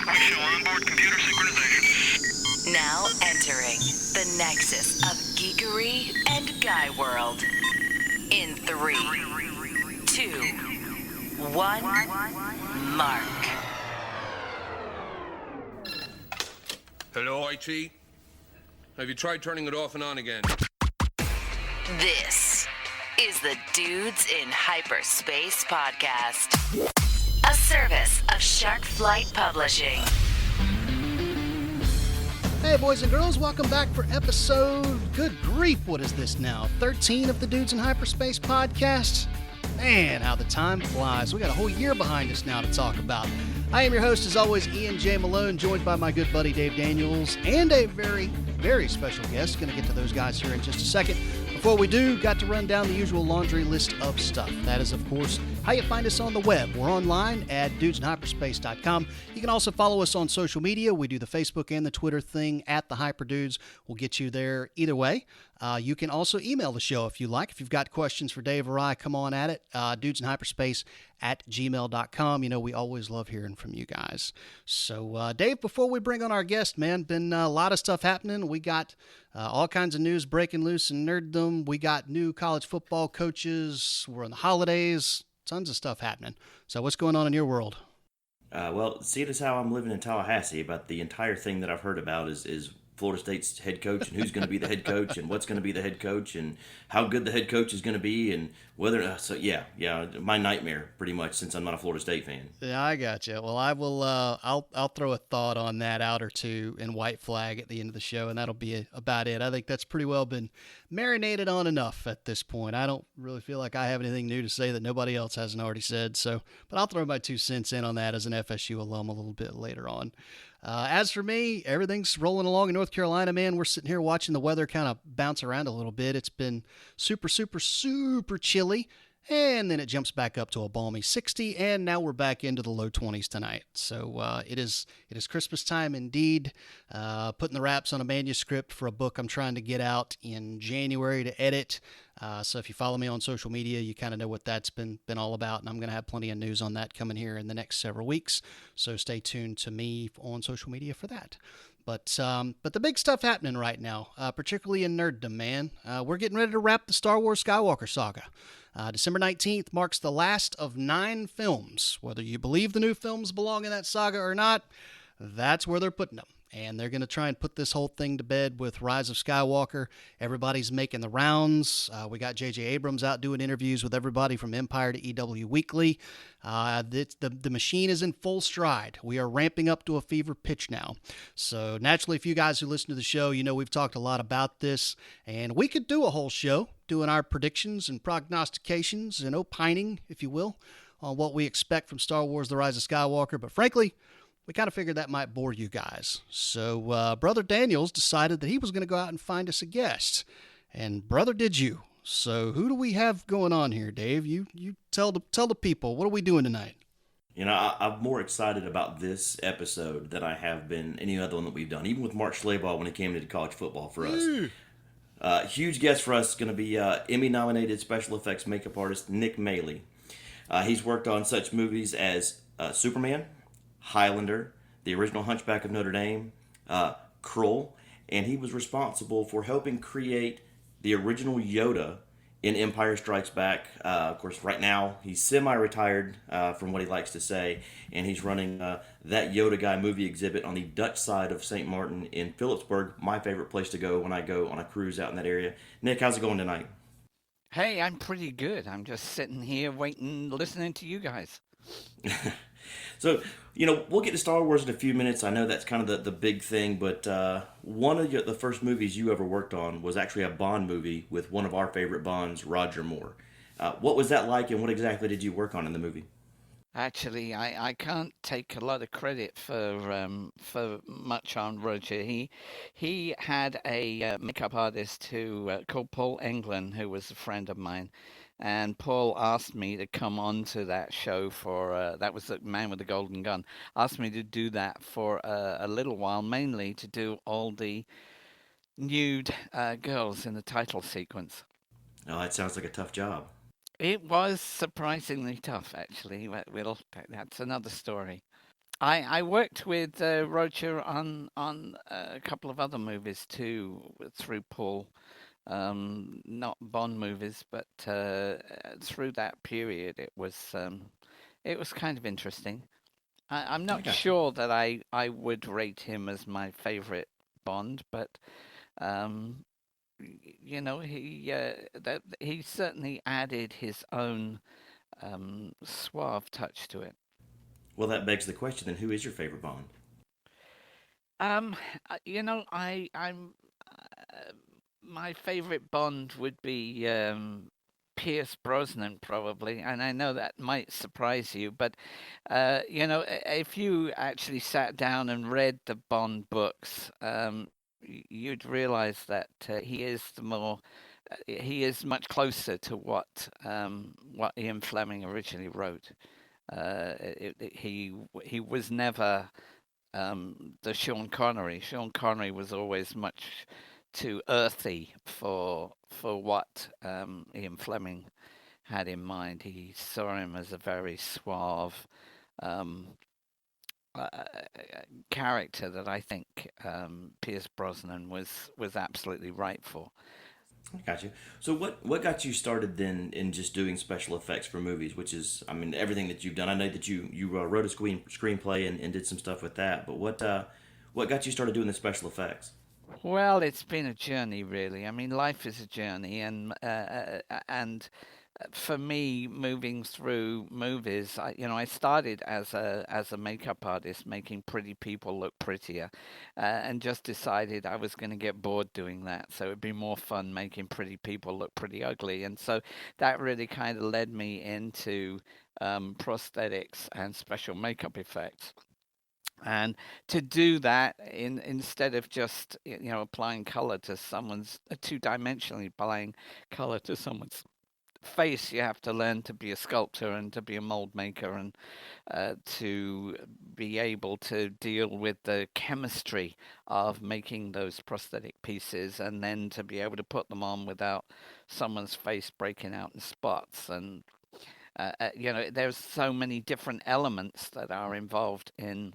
We show onboard computer synchronization. Now entering the nexus of geekery and guy world. In 3, 2, 1, mark. Hello, IT? Have you tried turning it off and on again? This is the Dudes in Hyperspace podcast, a service of Shark Flight Publishing. Hey, boys and girls, welcome back for episode, good grief, what is this now, 13 of the Dudes in Hyperspace podcast? Man, how the time flies. We got a whole year behind us now to talk about. I am your host, as always, Ian J. Malone, joined by my good buddy Dave Daniels, and a very, very special guest. Going to get to those guys here in just a second. Before we do, got to run down the usual laundry list of stuff. That is, of course, how you find us on the web. We're online at dudesinhyperspace.com. You can also follow us on social media. We do the Facebook and the Twitter thing at the Hyperdudes. We'll get you there either way. You can also email the show if you like. If you've got questions for Dave or I, come on at it. dudesinhyperspace@gmail.com. You know, we always love hearing from you guys. So, Dave, before we bring on our guest, man, been a lot of stuff happening. We got all kinds of news breaking loose in nerddom. We got new college football coaches. We're in the holidays. Tons of stuff happening. So what's going on in your world? Well, seeing as how I'm living in Tallahassee, about the entire thing that I've heard about is Florida State's head coach and who's going to be the head coach and what's going to be the head coach and how good the head coach is going to be and whether my nightmare pretty much, since I'm not a Florida State fan. Yeah, I got you. Well, I will. I'll throw a thought on that out or two in white flag at the end of the show, and that'll be about it. I think that's pretty well been marinated on enough at this point. I don't really feel like I have anything new to say that nobody else hasn't already said. So, but I'll throw my 2 cents in on that as an FSU alum a little bit later on. As for me, everything's rolling along in North Carolina, man. We're sitting here watching the weather kind of bounce around a little bit. It's been super, super, super chilly, and then it jumps back up to a balmy 60, and now we're back into the low 20s tonight. So it is Christmas time indeed. Putting the wraps on a manuscript for a book I'm trying to get out in January to edit. So if you follow me on social media, you kind of know what that's been all about, and I'm going to have plenty of news on that coming here in the next several weeks. So stay tuned to me on social media for that. But the big stuff happening right now, particularly in nerddom, man. We're getting ready to wrap the Star Wars Skywalker saga. December 19th marks the last of 9 films. Whether you believe the new films belong in that saga or not, that's where they're putting them. And they're going to try and put this whole thing to bed with Rise of Skywalker. Everybody's making the rounds. We got J.J. Abrams out doing interviews with everybody from Empire to EW Weekly. The machine is in full stride. We are ramping up to a fever pitch now. So naturally, if you guys who listen to the show, you know we've talked a lot about this. And we could do a whole show doing our predictions and prognostications and opining, if you will, on what we expect from Star Wars The Rise of Skywalker. But frankly, we kind of figured that might bore you guys. So Brother Daniels decided that he was going to go out and find us a guest. And brother, did you. So who do we have going on here, Dave? You tell the people, what are we doing tonight? You know, I'm more excited about this episode than I have been any other one that we've done, even with Mark Schlabach when he came into college football for us. Huge guest for us is going to be Emmy-nominated special effects makeup artist Nick Maley. He's worked on such movies as Superman, Highlander, the original Hunchback of Notre Dame, Krull, and he was responsible for helping create the original Yoda in Empire Strikes Back. Of course, right now he's semi-retired from what he likes to say, and he's running That Yoda Guy movie exhibit on the Dutch side of Saint Maarten in Phillipsburg, my favorite place to go when I go on a cruise out in that area. Nick, how's it going tonight? Hey, I'm pretty good. I'm just sitting here waiting, listening to you guys. So, you know, we'll get to Star Wars in a few minutes. I know that's kind of the big thing, but one of the first movies you ever worked on was actually a Bond movie with one of our favorite Bonds, Roger Moore. What was that like, and what exactly did you work on in the movie? Actually, I can't take a lot of credit for much on Roger. He had a makeup artist who called Paul Englund, who was a friend of mine. And Paul asked me to come on to that show for, that was the Man with the Golden Gun, asked me to do that for a little while, mainly to do all the nude girls in the title sequence. Oh, that sounds like a tough job. It was surprisingly tough, actually. That's another story. I worked with Roger on a couple of other movies too through Paul. Not Bond movies, but through that period, it was kind of interesting. I'm I not got you. sure that I would rate him as my favorite Bond, but um, you know, he certainly added his own suave touch to it. Well, that begs the question then: who is your favorite Bond? Um, you know, I'm uh, my favorite Bond would be Pierce Brosnan probably, and I know that might surprise you, but you know, if you actually sat down and read the Bond books, you'd realize that he is the more he is much closer to what Ian Fleming originally wrote. He was never the Sean Connery. Sean Connery was always much too earthy for what Ian Fleming had in mind. He saw him as a very suave um, character that I think Pierce Brosnan was absolutely right for. I got you. So what got you started then in just doing special effects for movies, which is, I mean, everything that you've done. I know that you wrote a screenplay and did some stuff with that, but what got you started doing the special effects? Well, it's been a journey, really. I mean, life is a journey, and for me, moving through movies, I started as a makeup artist, making pretty people look prettier, and just decided I was going to get bored doing that. So it'd be more fun making pretty people look pretty ugly, and so that really kind of led me into prosthetics and special makeup effects. And to do that instead of just applying color to someone's two-dimensionally applying color to someone's face, you have to learn to be a sculptor and to be a mold maker and to be able to deal with the chemistry of making those prosthetic pieces and then to be able to put them on without someone's face breaking out in spots. And there's so many different elements that are involved in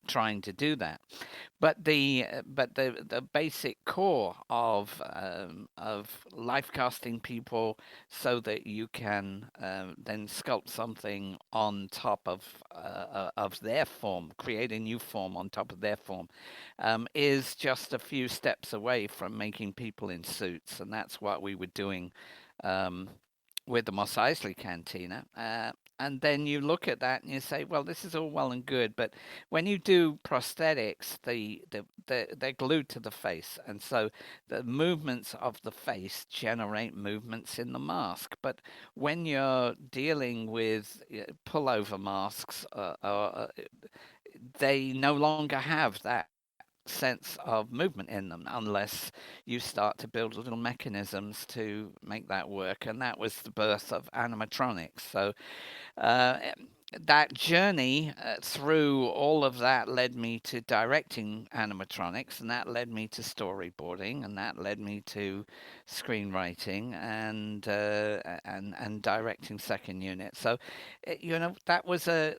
trying to do that. But the basic core of life casting people so that you can then sculpt something on top of their form, create a new form on top of their form, is just a few steps away from making people in suits, and that's what we were doing. Um, with the Mos Eisley Cantina, and then you look at that and you say, well, this is all well and good, but when you do prosthetics, they're glued to the face, and so the movements of the face generate movements in the mask. But when you're dealing with pullover masks, they no longer have that sense of movement in them unless you start to build little mechanisms to make that work. And that was the birth of animatronics. So uh, that journey through all of that led me to directing animatronics, and that led me to storyboarding, and that led me to screenwriting and directing second unit. So that was a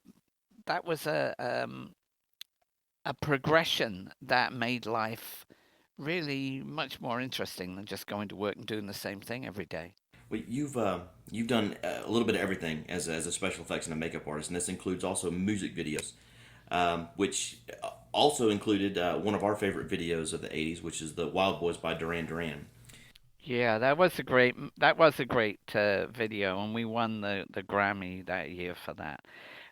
progression that made life really much more interesting than just going to work and doing the same thing every day. Well, you've done a little bit of everything as a special effects and a makeup artist, and this includes also music videos, which also included one of our favorite videos of the '80s, which is the Wild Boys by Duran Duran. Yeah, that was a great video, and we won the Grammy that year for that.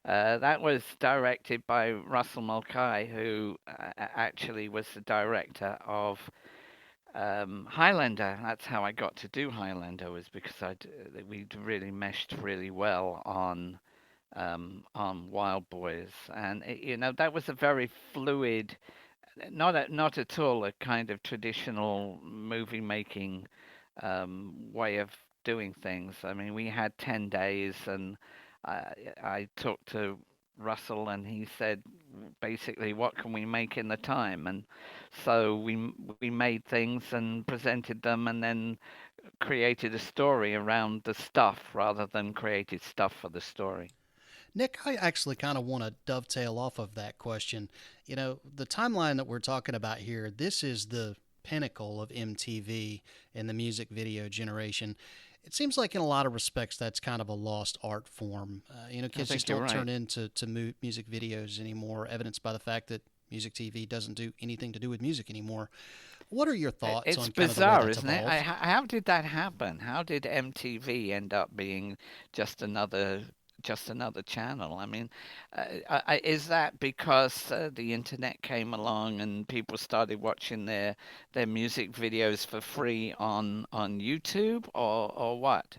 That was directed by Russell Mulcahy, who actually was the director of Highlander. That's how I got to do Highlander, was because we'd really meshed really well on Wild Boys, and that was a very fluid, not at all a kind of traditional movie making way of doing things. I mean, we had 10 days, and I talked to Russell, and he said basically, what can we make in the time? And so we made things and presented them, and then created a story around the stuff rather than created stuff for the story. Nick, I actually kind of want to dovetail off of that question. The timeline that we're talking about here, this is the pinnacle of MTV and the music video generation. It seems like in a lot of respects that's kind of a lost art form. I Kids just think you're don't turn right. into music videos anymore, evidenced by the fact that music TV doesn't do anything to do with music anymore. What are your thoughts It's on kind of the way bizarre, that's isn't it? evolved? How did that happen? How did MTV end up being just another just another channel? I mean, is that because the internet came along and people started watching their music videos for free on YouTube, or what?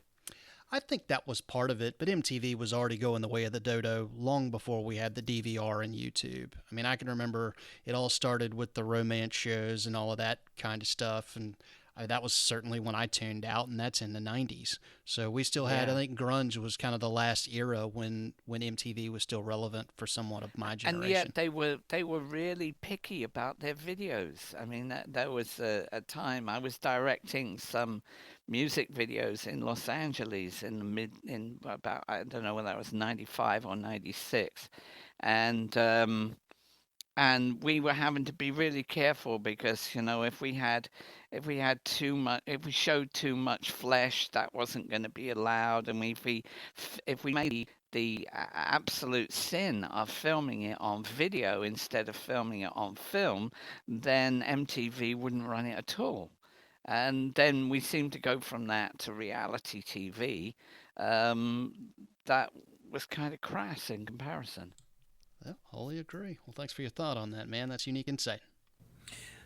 I think that was part of it, but MTV was already going the way of the dodo long before we had the DVR and YouTube. I mean, I can remember it all started with the romance shows and all of that kind of stuff, and that was certainly when I tuned out, and that's in the 90s. So we still had, I Yeah. think grunge was kind of the last era when MTV was still relevant for someone of my And generation. yet they were really picky about their videos. I mean, there was a time I was directing some music videos in Los Angeles in the mid in about, I don't know whether that was 95 or 96, and we were having to be really careful because if we had too much, if we showed too much flesh, that wasn't going to be allowed. And if we made the absolute sin of filming it on video instead of filming it on film, then MTV wouldn't run it at all. And then we seemed to go from that to reality TV. um, that was kind of crass in comparison. Well, wholly agree. Well, thanks for your thought on that, man. That's unique insight.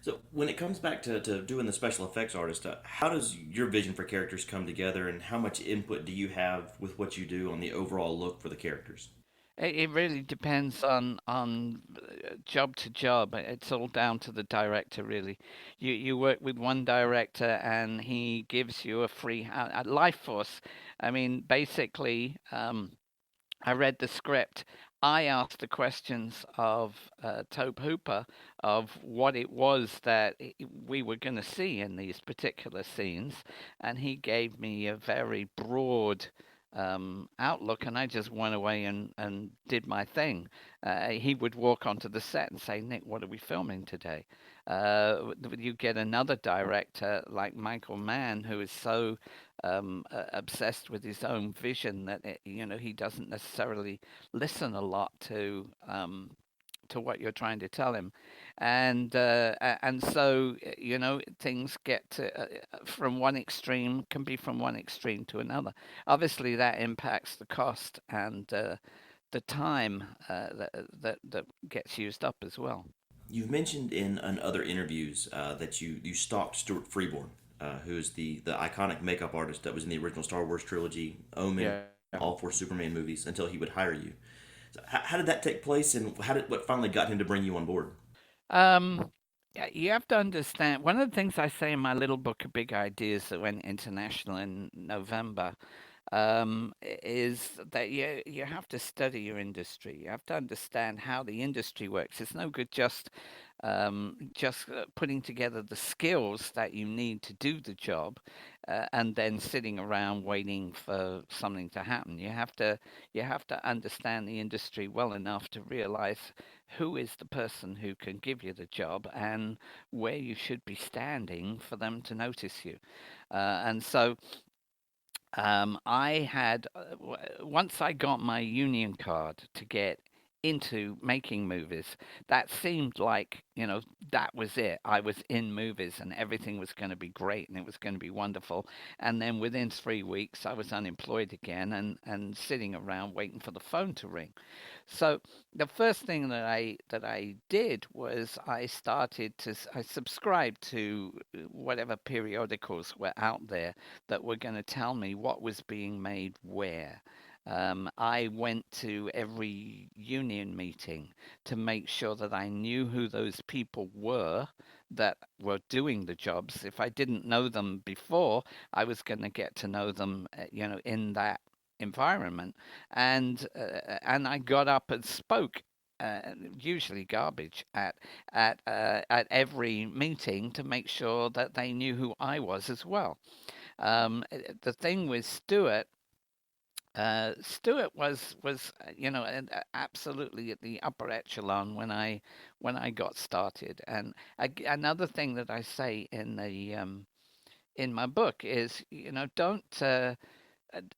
So when it comes back to doing the special effects artist, how does your vision for characters come together, and how much input do you have with what you do on the overall look for the characters? It really depends on job to job. It's all down to the director, really. You work with one director, and he gives you a free life force. I mean, basically, I read the script. I asked the questions of Tobe Hooper of what it was that we were going to see in these particular scenes, and he gave me a very broad outlook, and I just went away and did my thing. He would walk onto the set and say, "Nick, what are we filming today?" You get another director like Michael Mann, who is so obsessed with his own vision that he doesn't necessarily listen a lot to what you're trying to tell him. And so things get from one extreme, can be from one extreme to another. Obviously that impacts the cost and the time that gets used up as well. You've mentioned in other interviews that you stalked Stuart Freeborn, who is the iconic makeup artist that was in the original Star Wars trilogy, Omen, Yeah. all four Superman movies, until he would hire you. So how did that take place, and what finally got him to bring you on board? Um, yeah, you have to understand. One of the things I say in my little book of big ideas that went international in November, is that you have to study your industry. You have to understand how the industry works. It's no good just putting together the skills that you need to do the job, and then sitting around waiting for something to happen. You have to understand the industry well enough to realize who is the person who can give you the job and where you should be standing for them to notice you. And so I had once I got my union card to get into making movies, that seemed like that was it. I was in movies, and everything was going to be great, and it was going to be wonderful. And then within 3 weeks, I was unemployed again, and sitting around waiting for the phone to ring. So the first thing that I did was I subscribed to whatever periodicals were out there that were going to tell me what was being made where. I went to every union meeting to make sure that I knew who those people were that were doing the jobs. If I didn't know them before, I was going to get to know them, in that environment. And I got up and spoke. Usually garbage at every meeting to make sure that they knew who I was as well. The thing with Stuart Stewart was absolutely at the upper echelon when I got started. And another thing that I say in my book is, don't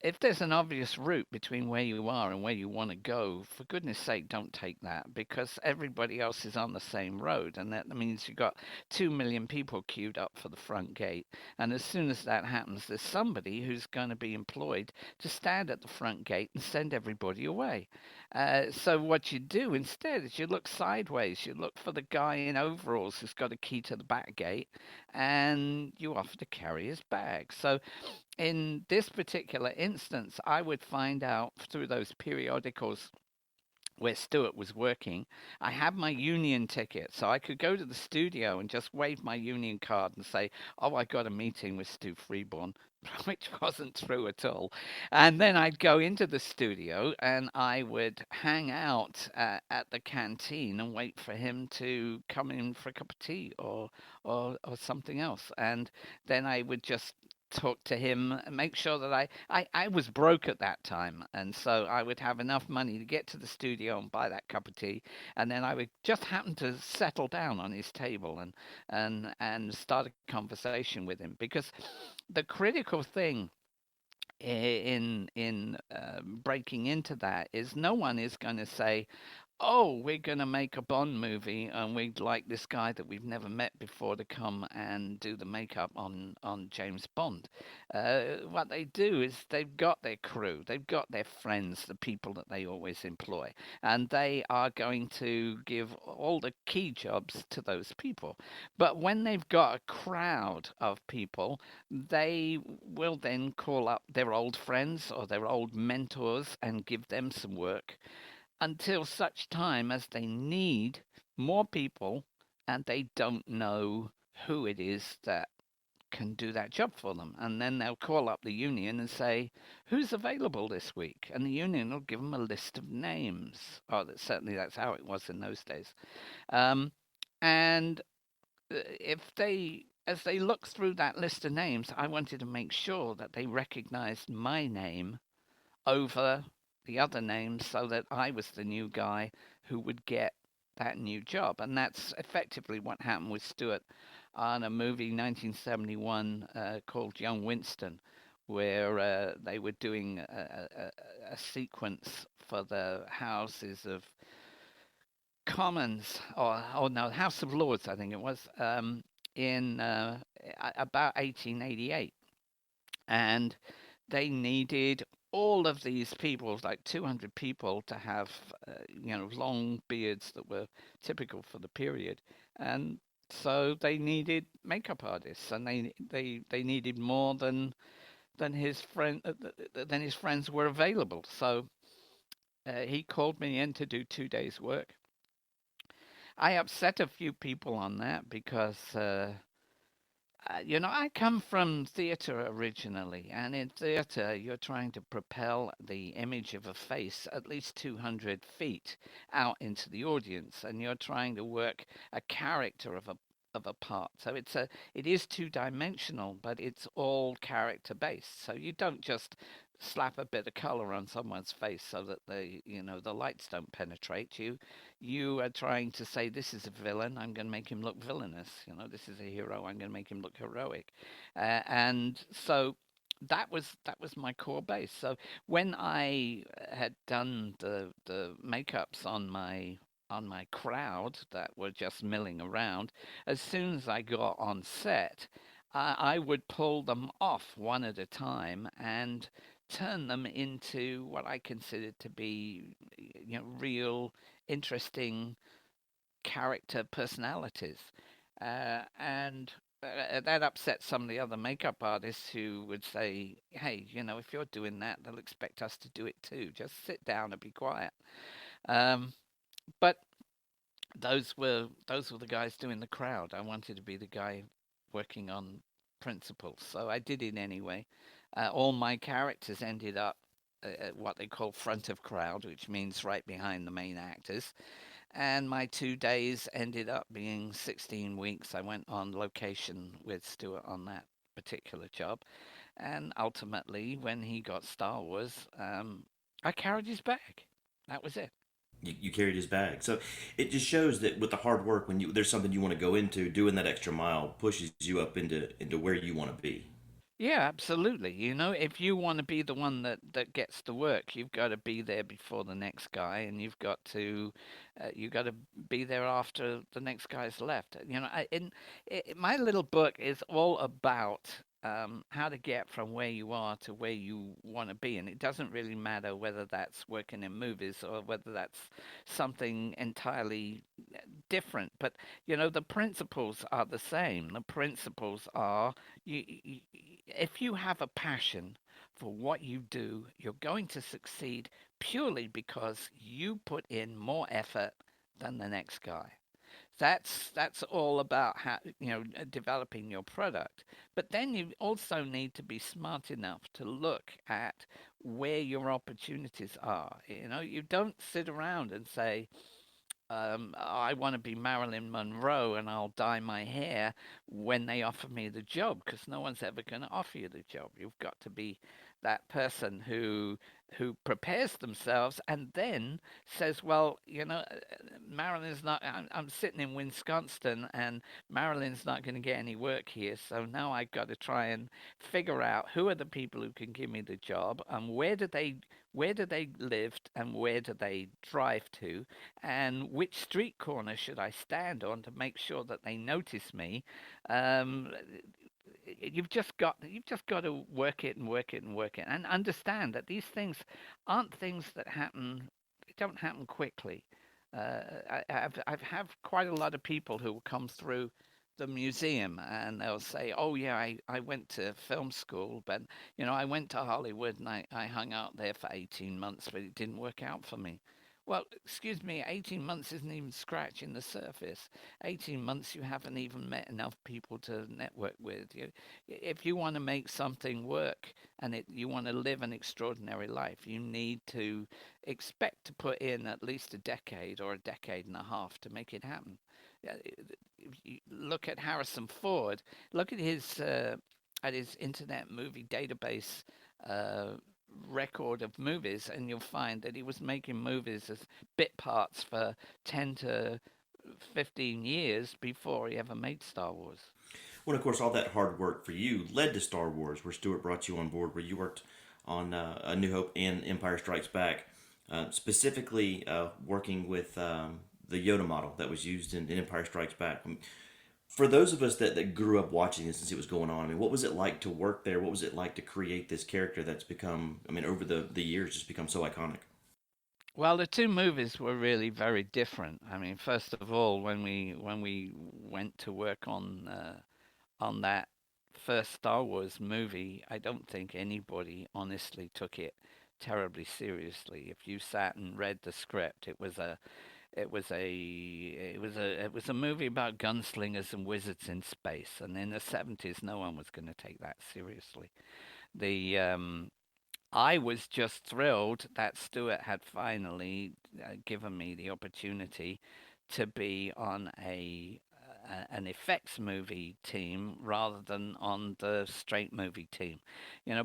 if there's an obvious route between where you are and where you want to go, for goodness sake, don't take that, because everybody else is on the same road, and that means you've got 2 million people queued up for the front gate. And as soon as that happens, there's somebody who's going to be employed to stand at the front gate and send everybody away. So what you do instead is you look sideways. You look for the guy in overalls who's got a key to the back gate, and you offer to carry his bag. So in this particular instance, I would find out through those periodicals where Stewart was working. I had my union ticket, so I could go to the studio and just wave my union card and say, "Oh, I got a meeting with Stu Freeborn," which wasn't true at all. And then I'd go into the studio and I would hang out at the canteen and wait for him to come in for a cup of tea or something else. And then I would just talk to him and make sure that I was broke at that time, and so I would have enough money to get to the studio and buy that cup of tea, and then I would just happen to settle down on his table and start a conversation with him. Because the critical thing in breaking into that is no one is going to say, "Oh, we're going to make a Bond movie and we'd like this guy that we've never met before to come and do the makeup on James Bond." What they do is they've got their crew, they've got their friends, the people that they always employ, and they are going to give all the key jobs to those people. But when they've got a crowd of people, they will then call up their old friends or their old mentors and give them some work until such time as they need more people and they don't know who it is that can do that job for them. And then they'll call up the union and say, "Who's available this week?" And the union will give them a list of names. Oh, certainly that's how it was in those days. And if they as they look through that list of names, I wanted to make sure that they recognized my name over the other names so that I was the new guy who would get that new job. And that's effectively what happened with Stewart on a movie 1971 called Young Winston, where they were doing a sequence for the houses of Commons, or no, House of Lords, I think it was, in about 1888. And they needed all of these people, like 200 people, to have long beards that were typical for the period. And so they needed makeup artists, and they needed more than his friends were available. So he called me in to do 2 days work. I upset a few people on that because I come from theatre originally, and in theatre, you're trying to propel the image of a face at least 200 feet out into the audience, and you're trying to work a character of a part. So it is two-dimensional, but it's all character based. So you don't just slap a bit of color on someone's face so that the lights don't penetrate you. You are trying to say, this is a villain, I'm going to make him look villainous. This is a hero, I'm going to make him look heroic. And so that was my core base. So when I had done the makeups on my crowd that were just milling around, as soon as I got on set, I would pull them off one at a time and turn them into what I considered to be, real, interesting character personalities. And that upset some of the other makeup artists who would say, "Hey, if you're doing that, they'll expect us to do it too. Just sit down and be quiet." But those were the guys doing the crowd. I wanted to be the guy working on principles, so I did it anyway. All my characters ended up at what they call front of crowd, which means right behind the main actors. And my 2 days ended up being 16 weeks. I went on location with Stuart on that particular job. And ultimately, when he got Star Wars, I carried his bag. That was it. You carried his bag. So it just shows that with the hard work, when you there's something you want to go into, doing that extra mile pushes you up into where you want to be. Yeah, absolutely. You know, if you want to be the one that gets the work, you've got to be there before the next guy, and you've got to be there after the next guy's left. You know, my little book is all about how to get from where you are to where you want to be, and it doesn't really matter whether that's working in movies or whether that's something entirely different. But you know, the principles are the same. The principles are if you have a passion for what you do, you're going to succeed purely because you put in more effort than the next guy. That's all about how developing your product. But then you also need to be smart enough to look at where your opportunities are. You know, you don't sit around and say, I want to be Marilyn Monroe and I'll dye my hair when they offer me the job because no one's ever going to offer you the job. You've got to be that person who prepares themselves and then says, well, Marilyn's not. I'm sitting in Wisconsin and Marilyn's not going to get any work here, so now I've got to try and figure out who are the people who can give me the job and where do they live and where do they drive to and which street corner should I stand on to make sure that they notice me. Um, you've just got to work it and work it and work it and understand that these things aren't things that happen. They don't happen quickly. I've have quite a lot of people who will come through the museum and they'll say, "Oh yeah, I went to film school, but I went to Hollywood and I hung out there for 18 months, but it didn't work out for me." Well, excuse me, 18 months isn't even scratching the surface. 18 months you haven't even met enough people to network with. If you want to make something work and you want to live an extraordinary life, you need to expect to put in at least a decade or a decade and a half to make it happen. If you look at Harrison Ford, look at his Internet Movie Database uh, record of movies, and you'll find that he was making movies as bit parts for 10 to 15 years before he ever made Star Wars. Well, of course, all that hard work for you led to Star Wars, where Stuart brought you on board, where you worked on A New Hope and Empire Strikes Back, specifically working with the Yoda model that was used in Empire Strikes Back. For those of us that grew up watching this and see what's going on, I mean, what was it like to work there? What was it like to create this character that's become, I mean, over the years, just become so iconic? Well, the two movies were really very different. I mean, first of all, when we went to work on that first Star Wars movie, I don't think anybody honestly took it terribly seriously. If you sat and read the script, it was a movie about gunslingers and wizards in space, and in the 70s, no one was going to take that seriously. The I was just thrilled that Stuart had finally given me the opportunity to be on an effects movie team rather than on the straight movie team.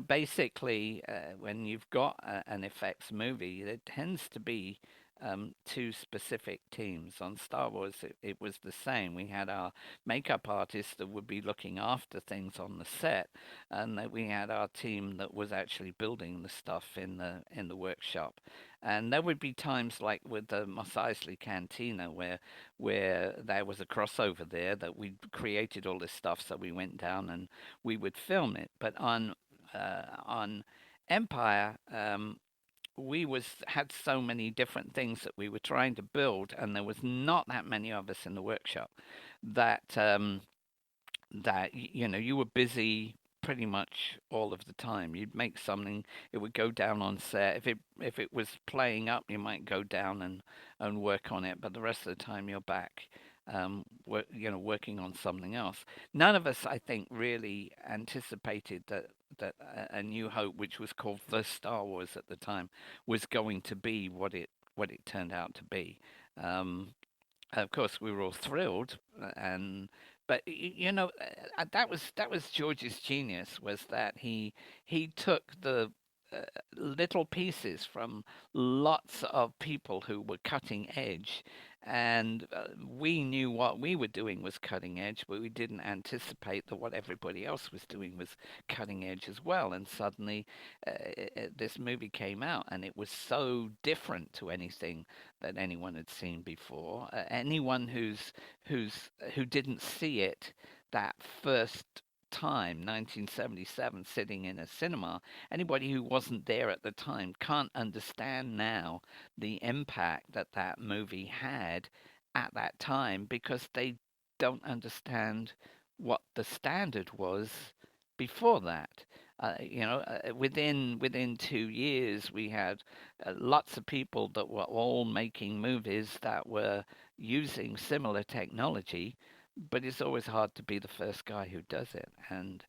Basically, when you've got an effects movie, there tends to be two specific teams. On Star Wars, it was the same. We had our makeup artists that would be looking after things on the set, and that we had our team that was actually building the stuff in the workshop. And there would be times like with the Mos Eisley Cantina where there was a crossover there that we created all this stuff, so we went down and we would film it. But on Empire, we had so many different things that we were trying to build, and there was not that many of us in the workshop that you were busy pretty much all of the time. You'd make something, it would go down on set. If it was playing up, you might go down and work on it, but the rest of the time you're back, working on something else. None of us, I think, really anticipated that a New Hope, which was called the Star Wars at the time, was going to be what it turned out to be. Of course, we were all thrilled, and But that was George's genius, was that he took the uh, little pieces from lots of people who were cutting edge, and we knew what we were doing was cutting edge, but we didn't anticipate that what everybody else was doing was cutting edge as well. And suddenly, this movie came out, and it was so different to anything that anyone had seen before. Anyone who didn't see it that first time, 1977, sitting in a cinema, anybody who wasn't there at the time can't understand now the impact that that movie had at that time, because they don't understand what the standard was before that. Within 2 years, we had lots of people that were all making movies that were using similar technology, but it's always hard to be the first guy who does it. And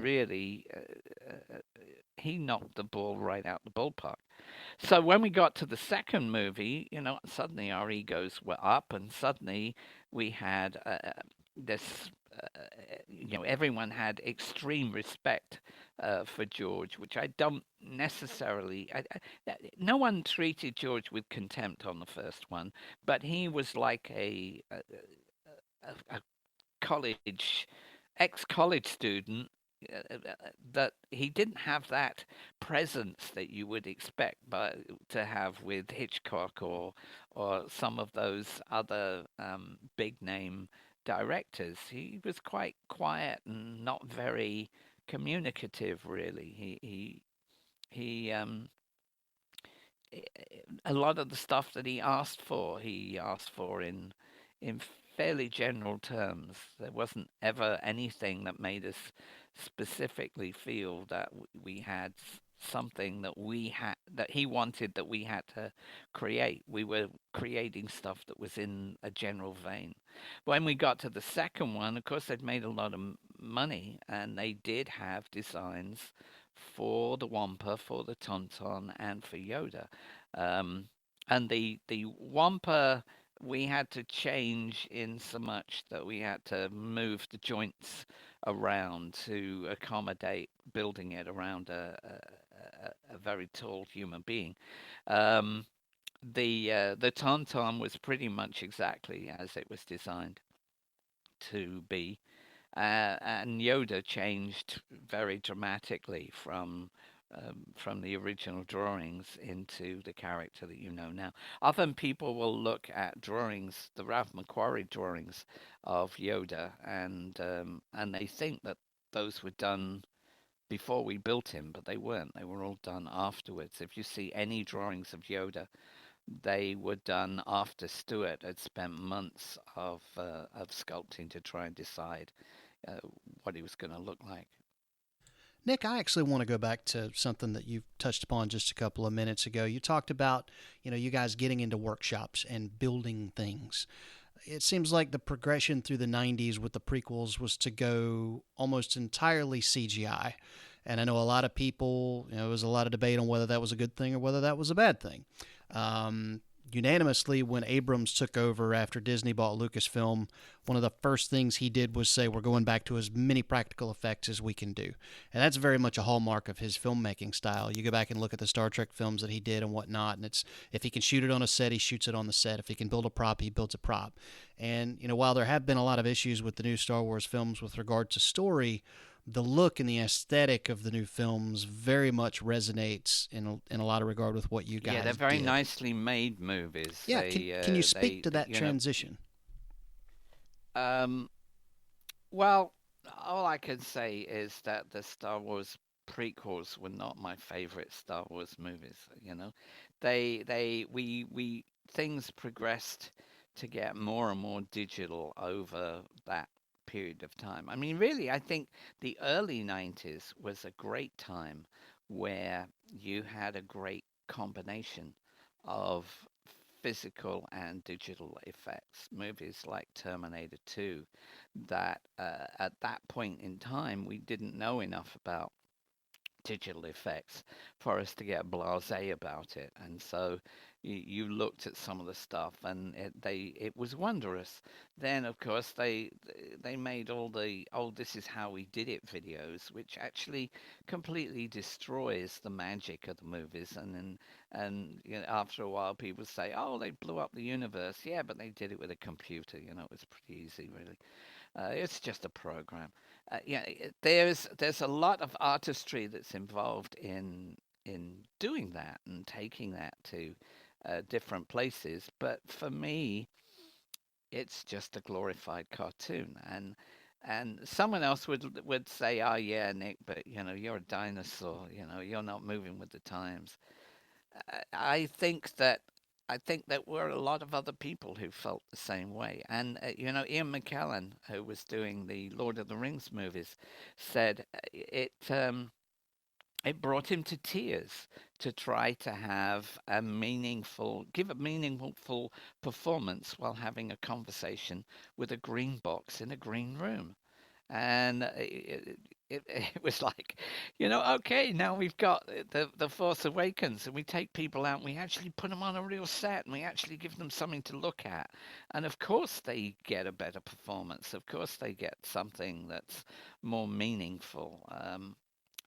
really, he knocked the ball right out the ballpark. So when we got to the second movie, suddenly our egos were up, and suddenly we had this. Everyone had extreme respect for George, which I don't necessarily. No one treated George with contempt on the first one, but he was like a college, ex-college student, that he didn't have that presence that you would expect to have with Hitchcock or some of those other big name directors. He was quite quiet and not very communicative, really. He a lot of the stuff that he asked for in fairly general terms. There wasn't ever anything that made us specifically feel that we had something that he wanted that we had to create. We were creating stuff that was in a general vein. When we got to the second one, of course, they'd made a lot of money, and they did have designs for the Wampa, for the Tauntaun, and for Yoda. Um, and the Wampa, we had to change in so much that we had to move the joints around to accommodate building it around a very tall human being. Um, the Tauntaun was pretty much exactly as it was designed to be. And Yoda changed very dramatically from the original drawings into the character that you know now. Often people will look at drawings, the Ralph McQuarrie drawings of Yoda, and they think that those were done before we built him, but they weren't. They were all done afterwards. If you see any drawings of Yoda, they were done after Stewart had spent months of sculpting to try and decide uh, what he was going to look like. Nick, I actually want to go back to something that you touched upon just a couple of minutes ago. You talked about, you guys getting into workshops and building things. It seems like the progression through the 90s with the prequels was to go almost entirely CGI. And I know a lot of people, there was a lot of debate on whether that was a good thing or whether that was a bad thing. Unanimously, when Abrams took over after Disney bought Lucasfilm, one of the first things he did was say, we're going back to as many practical effects as we can do. And that's very much a hallmark of his filmmaking style. You go back and look at the Star Trek films that he did and whatnot, and it's, if he can shoot it on a set, he shoots it on the set. If he can build a prop, he builds a prop. And, while there have been a lot of issues with the new Star Wars films with regard to story, the look and the aesthetic of the new films very much resonates in a lot of regard with what you guys Yeah, they're very did. nicely made movies. Yeah, can you speak to that transition? Um, well, all I can say is that the Star Wars prequels were not my favorite Star Wars movies. We things progressed to get more and more digital over that period of time. I mean, really, I think the early 90s was a great time where you had a great combination of physical and digital effects. Movies like Terminator 2, that at that point in time we didn't know enough about digital effects for us to get blasé about it. And so you looked at some of the stuff, and it was wondrous. Then, of course, they made all the "oh, this is how we did it" videos, which actually completely destroys the magic of the movies. And after a while, people say, "oh, they blew up the universe." Yeah, but they did it with a computer. It was pretty easy, really. It's just a program. There's a lot of artistry that's involved in doing that and taking that to different places. But for me, it's just a glorified cartoon. And someone else would say, "Oh yeah, Nick, but you're a dinosaur. You're not moving with the times." I think that were a lot of other people who felt the same way. And Ian McKellen, who was doing the Lord of the Rings movies, said it brought him to tears to try to give a meaningful performance while having a conversation with a green box in a green room. And it was like, okay, now we've got the Force Awakens, and we take people out, and we actually put them on a real set, and we actually give them something to look at, and of course they get a better performance. Of course they get something that's more meaningful.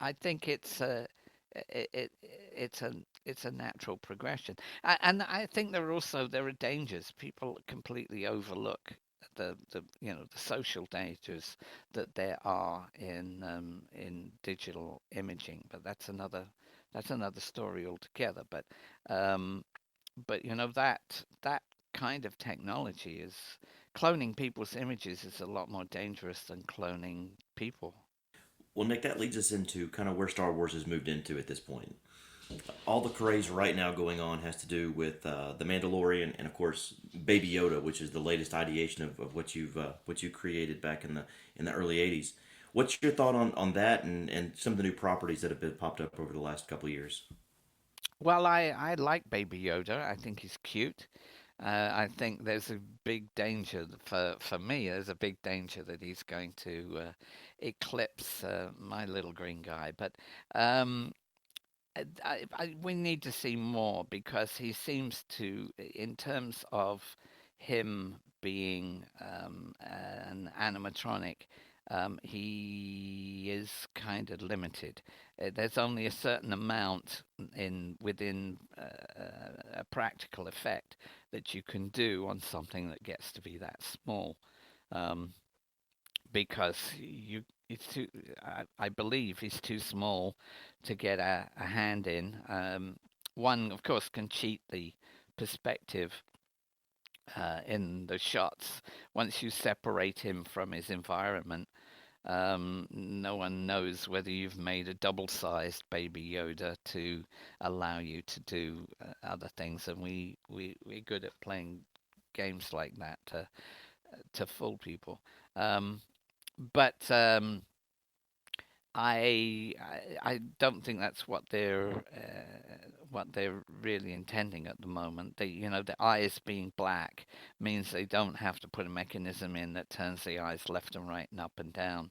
I think it's a natural progression, and I think there are dangers. People completely overlook the social dangers that there are in digital imaging, but that's another story altogether. But that kind of technology is cloning people's images is a lot more dangerous than cloning people. Well, Nick, that leads us into kind of where Star Wars has moved into at this point. All the craze right now going on has to do with the Mandalorian and, of course, Baby Yoda, which is the latest ideation of what you created back in the early '80s. What's your thought on that and some of the new properties that have been popped up over the last couple of years? Well, I like Baby Yoda. I think he's cute. I think there's a big danger for me. There's a big danger that he's going to eclipse my little green guy. But um, we need to see more because he seems to, in terms of him being an animatronic, he is kind of limited. There's only a certain amount within a practical effect that you can do on something that gets to be that small. Um, because it's too, I believe he's too small to get a hand in. One, of course, can cheat the perspective in the shots. Once you separate him from his environment, no one knows whether you've made a double-sized Baby Yoda to allow you to do other things. And we're good at playing games like that to fool people. Um, but I don't think that's what they're really intending at the moment. The eyes being black means they don't have to put a mechanism in that turns the eyes left and right and up and down.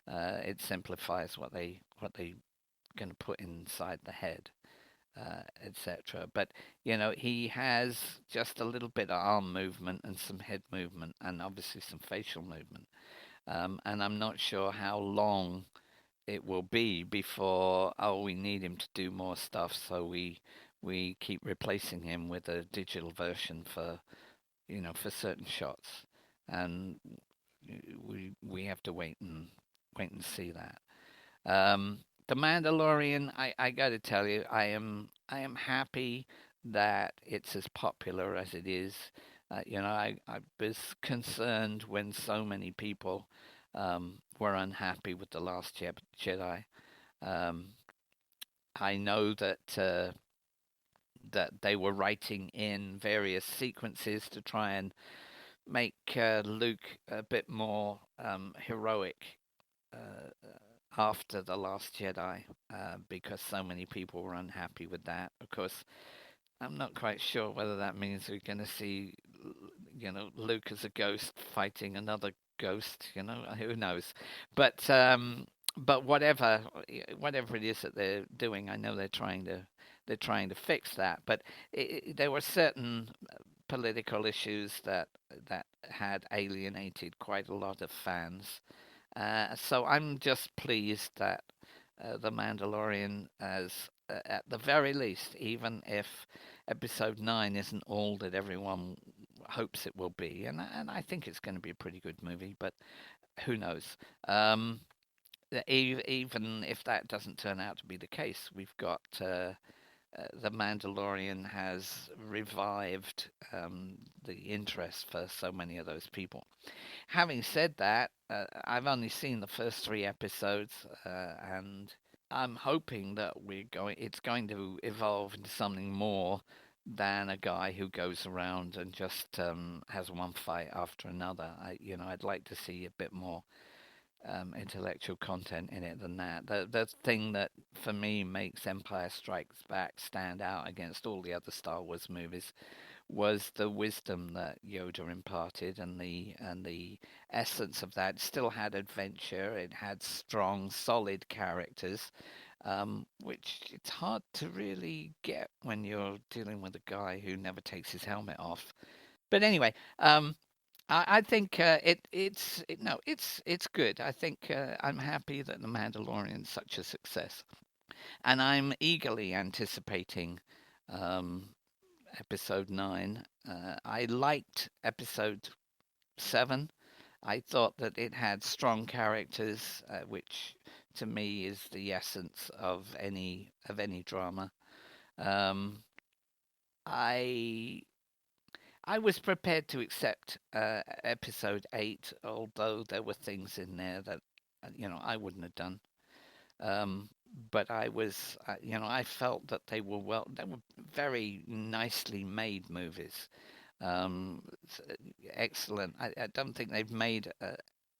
It simplifies what they going to put inside the head, etc. But he has just a little bit of arm movement and some head movement and obviously some facial movement. And I'm not sure how long it will be before, oh, we need him to do more stuff, so we keep replacing him with a digital version for certain shots, and we have to wait and see that. The Mandalorian, I got to tell you, I am happy that it's as popular as it is. I was concerned when so many people were unhappy with the Last Jedi. Um, I know that they were writing in various sequences to try and make Luke a bit more heroic uh, after the Last Jedi, because so many people were unhappy with that. Of course, I'm not quite sure whether that means we're going to see, Luke as a ghost fighting another ghost. Who knows? But but whatever it is that they're doing, I know they're trying to fix that. But there were certain political issues that had alienated quite a lot of fans. So I'm just pleased that the Mandalorian has, at the very least, even if Episode 9 isn't all that everyone hopes it will be, and I think it's going to be a pretty good movie, but who knows? Um, Even if that doesn't turn out to be the case, we've got the Mandalorian has revived the interest for so many of those people. Having said that, I've only seen the first 3 episodes, and I'm hoping that it's going to evolve into something more than a guy who goes around and just has one fight after another. I'd like to see a bit more intellectual content in it than that. The thing that for me makes Empire Strikes Back stand out against all the other Star Wars movies was the wisdom that Yoda imparted, and the essence of that. It still had adventure. It had strong, solid characters, which it's hard to really get when you're dealing with a guy who never takes his helmet off. But anyway, I think it's good. I think I'm happy that The Mandalorian's such a success, and I'm eagerly anticipating um, Episode 9. I liked Episode 7. I thought that it had strong characters, which to me is the essence of any drama. Um, I I was prepared to accept episode 8, although there were things in there that I wouldn't have done. Um, but I felt that they were very nicely made movies. Um, Excellent. I don't think they've made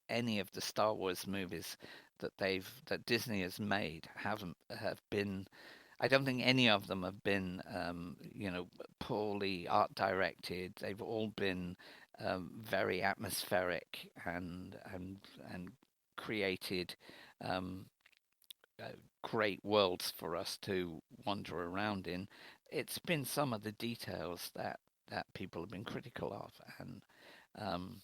any of the Star Wars movies that Disney has made haven't have been. I don't think any of them have been, poorly art directed. They've all been very atmospheric and created um, uh, great worlds for us to wander around in. It's been some of the details that people have been critical of, and um,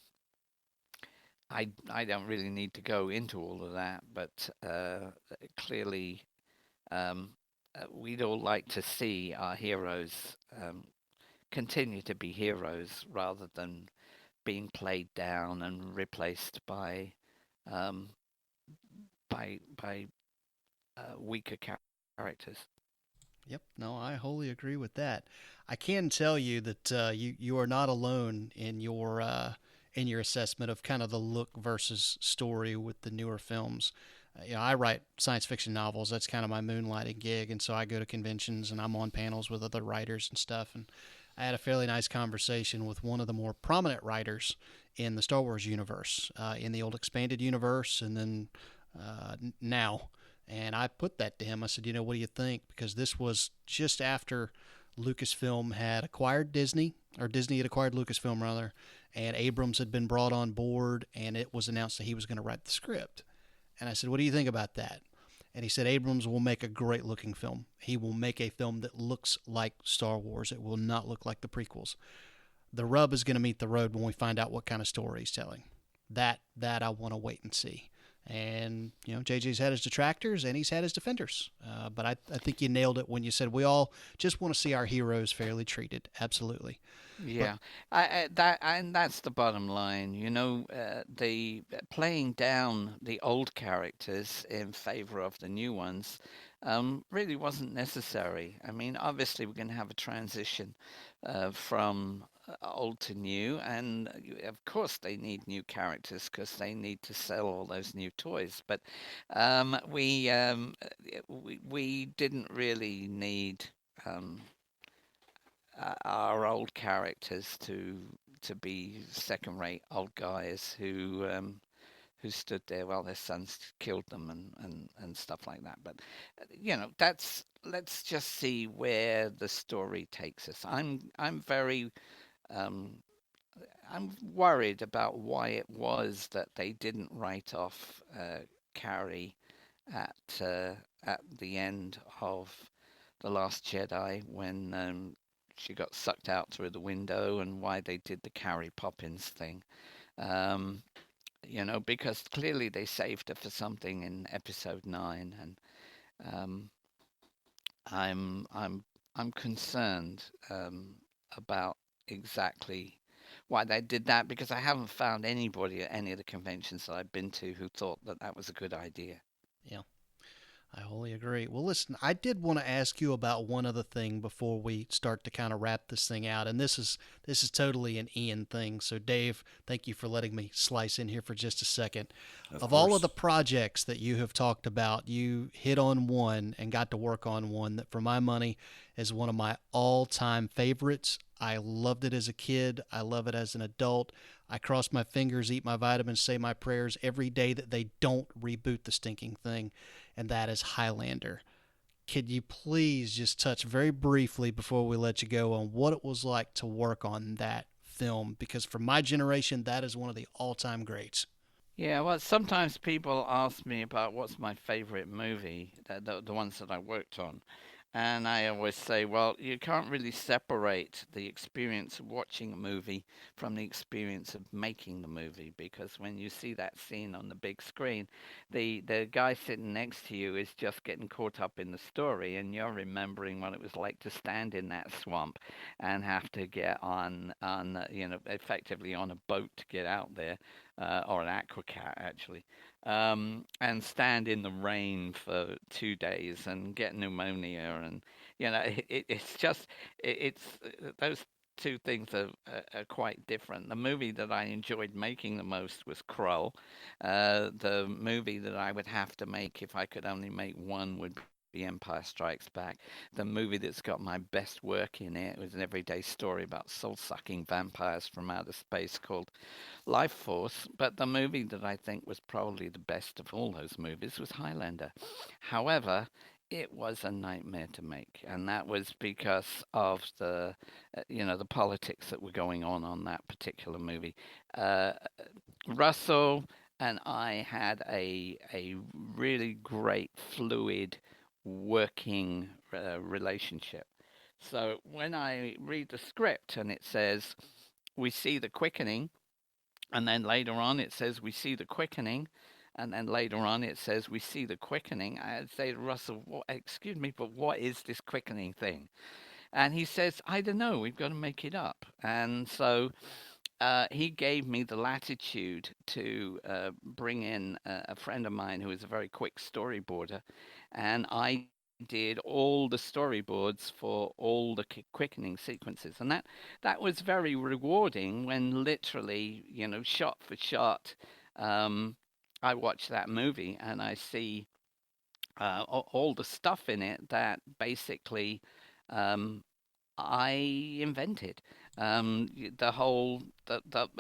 I don't really need to go into all of that, but clearly um, we'd all like to see our heroes continue to be heroes rather than being played down and replaced um, by weaker characters. Yep, no, I wholly agree with that. I can tell you that you are not alone in your assessment of kind of the look versus story with the newer films. I write science fiction novels. That's kind of my moonlighting gig, and so I go to conventions and I'm on panels with other writers and stuff. And I had a fairly nice conversation with one of the more prominent writers in the Star Wars universe, in the old expanded universe, and then now. And I put that to him. I said, what do you think? Because this was just after Lucasfilm had acquired Disney, or Disney had acquired Lucasfilm, rather, and Abrams had been brought on board, and it was announced that he was going to write the script. And I said, what do you think about that? And he said, Abrams will make a great looking film. He will make a film that looks like Star Wars. It will not look like the prequels. The rub is going to meet the road when we find out what kind of story he's telling. That I want to wait and see. And, JJ's had his detractors and he's had his defenders. But I think you nailed it when you said we all just want to see our heroes fairly treated. Absolutely. Yeah, that's the bottom line. The playing down the old characters in favor of the new ones really wasn't necessary. I mean, obviously we're going to have a transition from old to new, and of course they need new characters because they need to sell all those new toys. But we didn't really need. Our old characters to be second-rate old guys who stood there while their sons killed them and stuff like that. But let's just see where the story takes us. Um, I'm worried about why it was that they didn't write off Carrie at at the end of the Last Jedi when she got sucked out through the window, and why they did the Carrie Poppins thing. Um, because clearly they saved her for something in Episode 9, and um, I'm I'm I'm concerned about exactly why they did that, because I haven't found anybody at any of the conventions that I've been to who thought that that was a good idea. Yeah. I wholly agree. Well, listen, I did want to ask you about one other thing before we start to kind of wrap this thing out, and this is totally an Ian thing. So, Dave, thank you for letting me slice in here for just a second. Of all of the projects that you have talked about, you hit on one and got to work on one that, for my money, is one of my all-time favorites. I loved it as a kid. I love it as an adult. I cross my fingers, eat my vitamins, say my prayers every day that they don't reboot the stinking thing, and that is Highlander. Could you please just touch very briefly before we let you go on what it was like to work on that film? Because for my generation, that is one of the all-time greats. Yeah, well, sometimes people ask me about what's my favorite movie, the ones that I worked on. And I always say, well, you can't really separate the experience of watching a movie from the experience of making the movie, because when you see that scene on the big screen, the guy sitting next to you is just getting caught up in the story, and you're remembering what it was like to stand in that swamp and have to get effectively on a boat to get out there, or an aquacat actually, and stand in the rain for 2 days and get pneumonia, and it's just it's those two things are quite different. The movie that I enjoyed making the most was Krull. The movie that I would have to make if I could only make one would be Empire Strikes Back. The movie that's got my best work in it was an everyday story about soul-sucking vampires from outer space called Life Force. But the movie that I think was probably the best of all those movies was Highlander. However, it was a nightmare to make, and that was because of the politics that were going on that particular movie. Uh, Russell and I had a really great fluid working relationship. So when I read the script and it says we see the quickening, and then later on it says we see the quickening, and then later on it says we see the quickening, I'd say to Russell, excuse me, but what is this quickening thing? And he says, I don't know, we've got to make it up. And so he gave me the latitude to bring in a friend of mine who is a very quick storyboarder, and I did all the storyboards for all the quickening sequences, and that was very rewarding when literally, shot for shot, I watch that movie and I see all the stuff in it that basically um, I invented. The whole,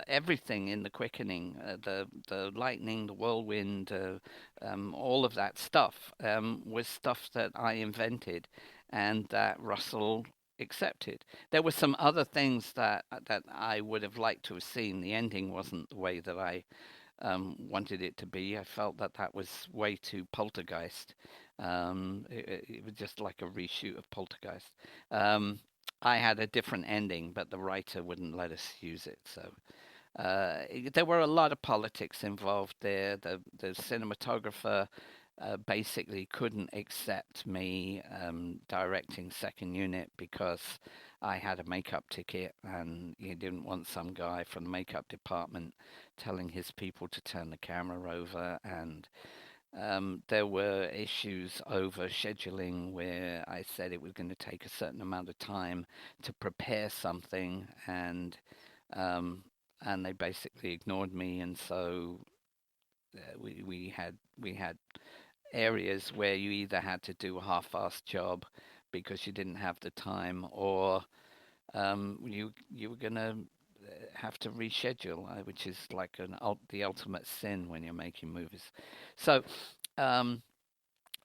everything in the quickening, the lightning, the whirlwind, all of that stuff was stuff that I invented, and that Russell accepted. There were some other things that I would have liked to have seen. The ending wasn't the way that I wanted it to be. I felt that that was way too Poltergeist. It was just like a reshoot of Poltergeist. I had a different ending, but the writer wouldn't let us use it. So there were a lot of politics involved there. The cinematographer basically couldn't accept me directing second unit because I had a makeup ticket, and he didn't want some guy from the makeup department telling his people to turn the camera over. And there were issues over scheduling where I said it was going to take a certain amount of time to prepare something, um, and they basically ignored me. And so we had areas where you either had to do a half-assed job because you didn't have the time, or you were gonna have to reschedule, which is like the ultimate sin when you're making movies. So um,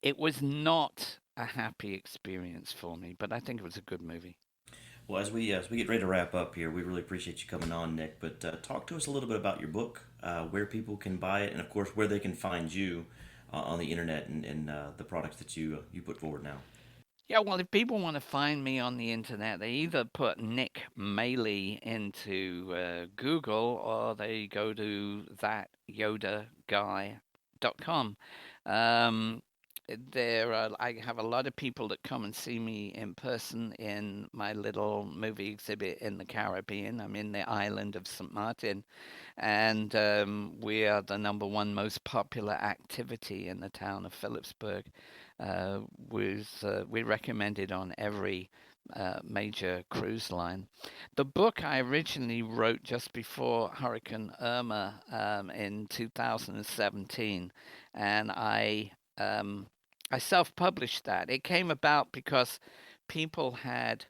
it was not a happy experience for me, but I think it was a good movie. Well, as we get ready to wrap up here, we really appreciate you coming on, Nick. But talk to us a little bit about your book, where people can buy it, and of course where they can find you on the internet and the products that you put forward now? Yeah, well, if people want to find me on the internet, they either put Nick Maley into Google or they go to thatyodaguy.com. Um, I have a lot of people that come and see me in person in my little movie exhibit in the Caribbean. I'm in the island of Saint Maarten, and we are the #1 most popular activity in the town of Phillipsburg. We recommended on every major cruise line. The book I originally wrote just before Hurricane Irma in 2017, and I self-published that. It came about because people had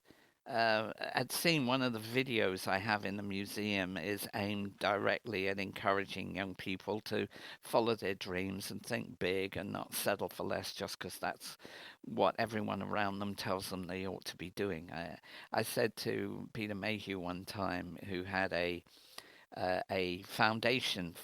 seen one of the videos I have in the museum is aimed directly at encouraging young people to follow their dreams and think big and not settle for less just because that's what everyone around them tells them they ought to be doing. I said to Peter Mayhew one time, who had a foundation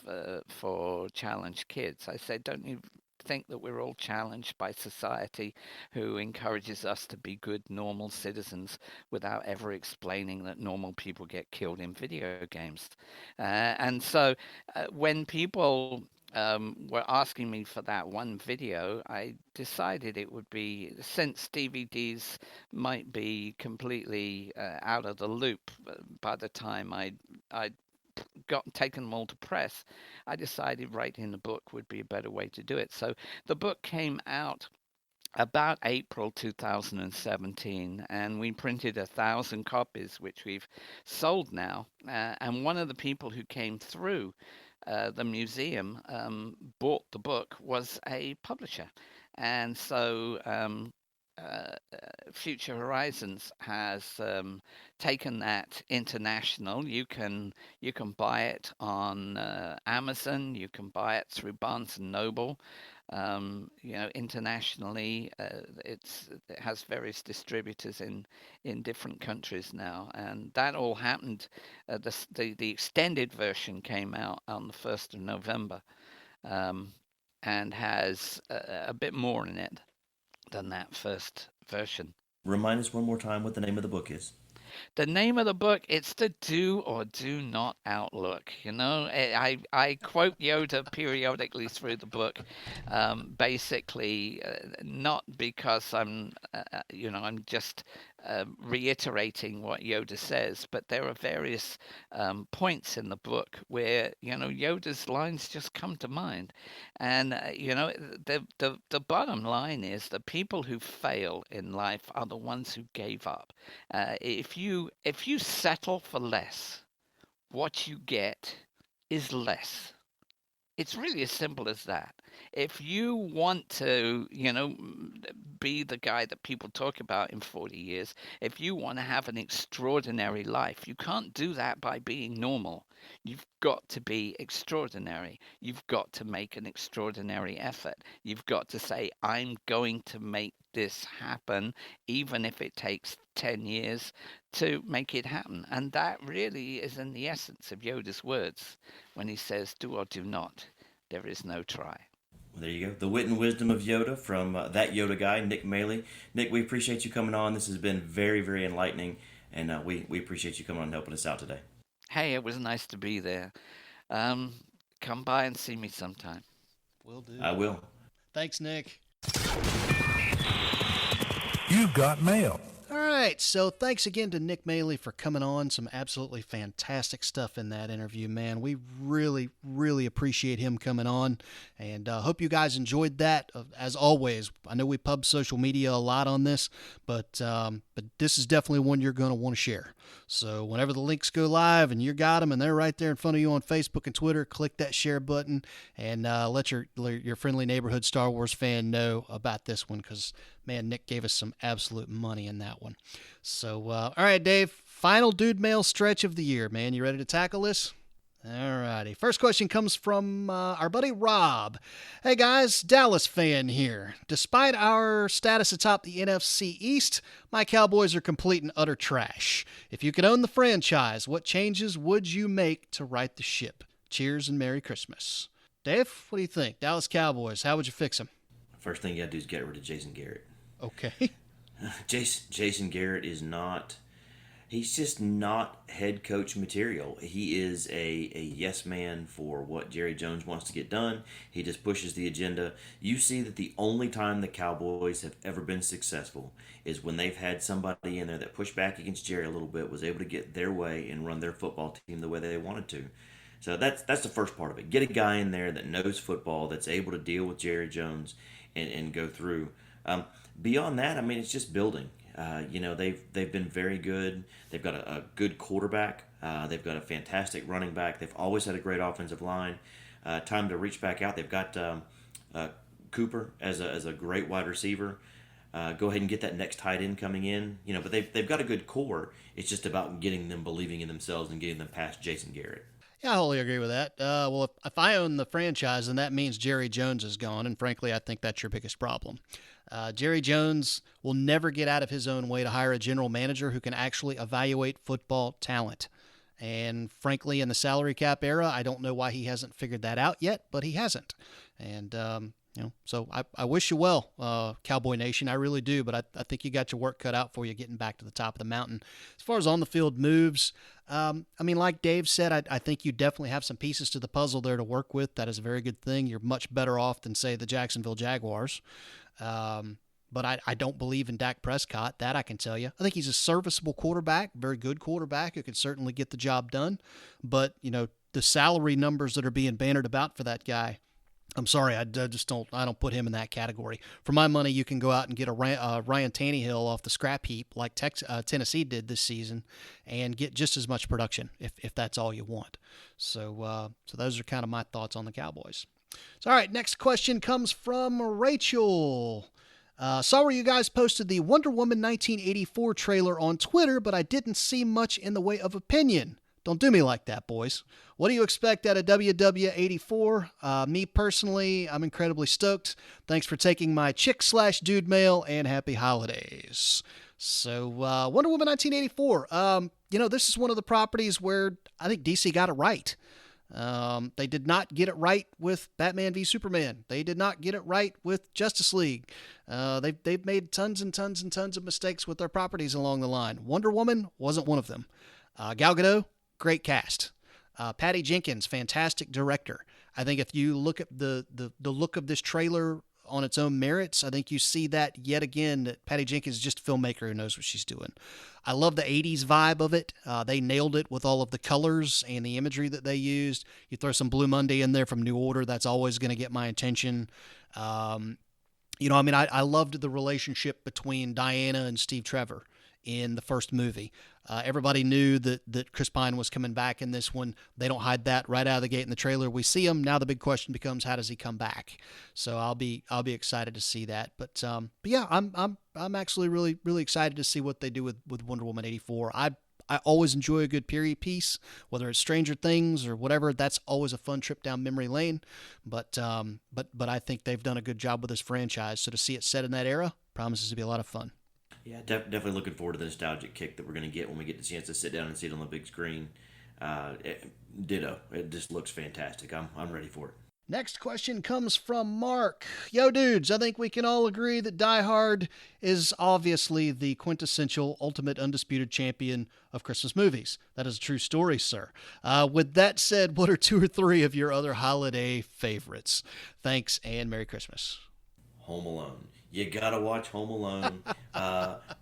for challenged kids, I said, don't you think that we're all challenged by society who encourages us to be good, normal citizens without ever explaining that normal people get killed in video games? And so when people were asking me for that one video, I decided it would be, since DVDs might be completely out of the loop by the time I'd taken them all to press, I decided writing the book would be a better way to do it. So the book came out about April 2017, and we printed 1,000 copies, which we've sold now. And one of the people who came through the museum bought the book was a publisher. And so Future Horizons has taken that international. You can buy it on Amazon. You can buy it through Barnes and Noble. Internationally, it has various distributors in different countries now, and that all happened. The extended version came out on the 1st of November, and has a bit more in it than that first version. Remind us one more time what the name of the book is. The name of the book, it's the Do or Do Not Outlook. I quote Yoda periodically through the book, basically not because I'm just reiterating what Yoda says, but there are various points in the book where Yoda's lines just come to mind, and the bottom line is the people who fail in life are the ones who gave up. If you settle for less, what you get is less. It's really as simple as that. If you want to, be the guy that people talk about in 40 years, if you want to have an extraordinary life, you can't do that by being normal. You've got to be extraordinary. You've got to make an extraordinary effort. You've got to say, I'm going to make this happen, even if it takes 10 years to make it happen. And that really is in the essence of Yoda's words when he says, do or do not. There is no try. Well, there you go. The wit and wisdom of Yoda from That Yoda Guy, Nick Maley. Nick, we appreciate you coming on. This has been very, very enlightening, and we appreciate you coming on and helping us out today. Hey, it was nice to be there. Come by and see me sometime. Will do. I will. Thanks, Nick. You've got mail. All right, so thanks again to Nick Maley for coming on. Some absolutely fantastic stuff in that interview, man. We really, really appreciate him coming on, and hope you guys enjoyed that. As always, I know we pub social media a lot on this, but this is definitely one you're going to want to share. So whenever the links go live and you got them and they're right there in front of you on Facebook and Twitter, click that share button and let your friendly neighborhood Star Wars fan know about this one, because man, Nick gave us some absolute money in that one. So, all right, Dave, final dude mail stretch of the year, man. You ready to tackle this? All righty. First question comes from our buddy Rob. Hey, guys, Dallas fan here. Despite our status atop the NFC East, my Cowboys are complete and utter trash. If you could own the franchise, what changes would you make to right the ship? Cheers and Merry Christmas. Dave, what do you think? Dallas Cowboys, how would you fix them? First thing you got to do is get rid of Jason Garrett. Okay. Jason Garrett is not. He's just not head coach material. He is a yes man for what Jerry Jones wants to get done. He just pushes the agenda. You see that the only time the Cowboys have ever been successful is when they've had somebody in there that pushed back against Jerry a little bit, was able to get their way and run their football team the way they wanted to. So that's the first part of it. Get a guy in there that knows football, that's able to deal with Jerry Jones and go through. Beyond that, I mean, it's just building. They've been very good. They've got a good quarterback. They've got a fantastic running back. They've always had a great offensive line. Time to reach back out. They've got Cooper as a great wide receiver. Go ahead and get that next tight end coming in. But they've got a good core. It's just about getting them believing in themselves and getting them past Jason Garrett. Yeah, I wholly agree with that. Well, if I own the franchise, then that means Jerry Jones is gone, and frankly, I think that's your biggest problem. Jerry Jones will never get out of his own way to hire a general manager who can actually evaluate football talent. And frankly, in the salary cap era, I don't know why he hasn't figured that out yet, but he hasn't. And, so I wish you well, Cowboy Nation. I really do, but I think you got your work cut out for you getting back to the top of the mountain. As far as on-the-field moves, like Dave said, I think you definitely have some pieces to the puzzle there to work with. That is a very good thing. You're much better off than, say, the Jacksonville Jaguars. But I don't believe in Dak Prescott. That I can tell you. I think he's a serviceable quarterback, very good quarterback who can certainly get the job done. But, the salary numbers that are being bannered about for that guy, I'm sorry, I don't put him in that category. For my money, you can go out and get a Ryan Tannehill off the scrap heap like Tennessee did this season and get just as much production if that's all you want. So those are kind of my thoughts on the Cowboys. So, all right, next question comes from Rachel. Saw where you guys posted the Wonder Woman 1984 trailer on Twitter, but I didn't see much in the way of opinion. Don't do me like that, boys. What do you expect out of WW84? Me personally, I'm incredibly stoked. Thanks for taking my chick/dude mail, and happy holidays. So, Wonder Woman 1984. This is one of the properties where I think DC got it right. They did not get it right with Batman v Superman. They did not get it right with Justice League. They've made tons and tons and tons of mistakes with their properties along the line. Wonder Woman wasn't one of them. Gal Gadot, great cast. Patty Jenkins, fantastic director. I think if you look at the look of this trailer on its own merits, I think you see that yet again, that Patty Jenkins is just a filmmaker who knows what she's doing. I love the 80s vibe of it. They nailed it with all of the colors and the imagery that they used. You throw some Blue Monday in there from New Order, that's always going to get my attention. I loved the relationship between Diana and Steve Trevor in the first movie. Everybody knew that Chris Pine was coming back in this one. They don't hide that right out of the gate in the trailer. We see him. Now the big question becomes, how does he come back? So I'll be excited to see that. But yeah, I'm actually really, really excited to see what they do with Wonder Woman 84. I always enjoy a good period piece, whether it's Stranger Things or whatever. That's always a fun trip down memory lane. But I think they've done a good job with this franchise. So to see it set in that era promises to be a lot of fun. Yeah, definitely looking forward to the nostalgic kick that we're going to get when we get the chance to sit down and see it on the big screen. Ditto. It just looks fantastic. I'm ready for it. Next question comes from Mark. Yo, dudes, I think we can all agree that Die Hard is obviously the quintessential, ultimate, undisputed champion of Christmas movies. That is a true story, sir. With that said, what are 2 or 3 of your other holiday favorites? Thanks, and Merry Christmas. Home Alone. You gotta watch Home Alone.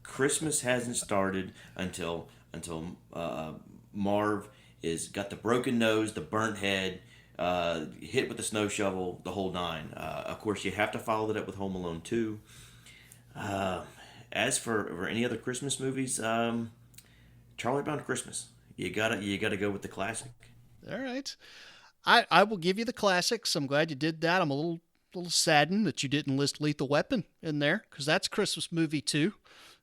Christmas hasn't started until Marv is got the broken nose, the burnt head, hit with the snow shovel, the whole 9. Of course, you have to follow that up with Home Alone 2. As for any other Christmas movies, Charlie Brown Christmas. You gotta go with the classic. All right, I will give you the classics. I'm glad you did that. I'm a little saddened that you didn't list Lethal Weapon in there, because that's a Christmas movie too.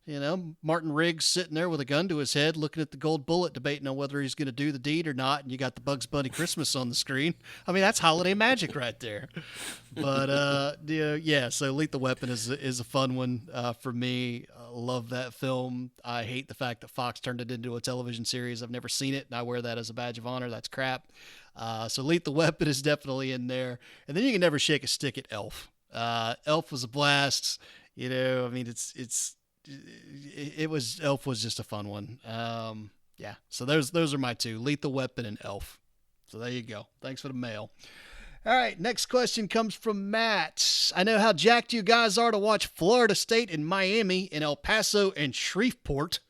You know, Martin Riggs sitting there with a gun to his head, looking at the gold bullet, debating on whether he's going to do the deed or not. And you got the Bugs Bunny Christmas on the screen. I mean, that's holiday magic right there. But yeah. So Lethal Weapon is a fun one for me. I love that film. I hate the fact that Fox turned it into a television series. I've never seen it, and I wear that as a badge of honor. That's crap. So Lethal Weapon is definitely in there. And then you can never shake a stick at Elf. Elf was a blast. You know, I mean, Elf was just a fun one. Yeah. So those are my two: Lethal Weapon and Elf. So there you go. Thanks for the mail. All right, next question comes from Matt. I know how jacked you guys are to watch Florida State and Miami and El Paso and Shreveport.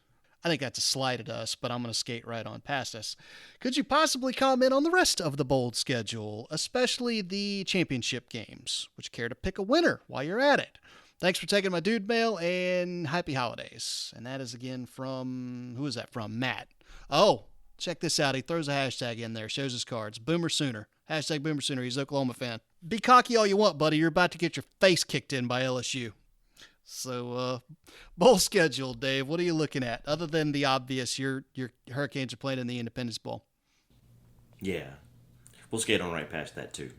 I think that's a slight at us, but I'm going to skate right on past us. Could you possibly comment on the rest of the bold schedule, especially the championship games? Would you care to pick a winner while you're at it? Thanks for taking my dude mail, and happy holidays. And that is again from, who is that from? Matt. Oh, check this out. He throws a hashtag in there, shows his cards. Boomer Sooner. Hashtag Boomer Sooner. He's an Oklahoma fan. Be cocky all you want, buddy. You're about to get your face kicked in by LSU. So, bowl schedule, Dave. What are you looking at? Other than the obvious, your Hurricanes are playing in the Independence Bowl. Yeah. We'll skate on right past that, too.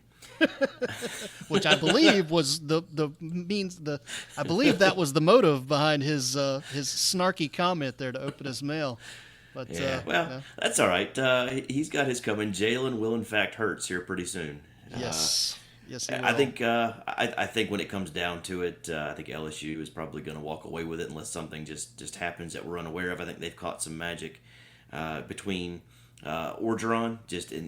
Which I believe was I believe that was the motive behind his snarky comment there to open his mail. But yeah, that's all right. He's got his coming. Jalen will in fact hurts here pretty soon. Yes, he will. I think I think when it comes down to it, I think LSU is probably going to walk away with it unless something just happens that we're unaware of. I think they've caught some magic between Orgeron,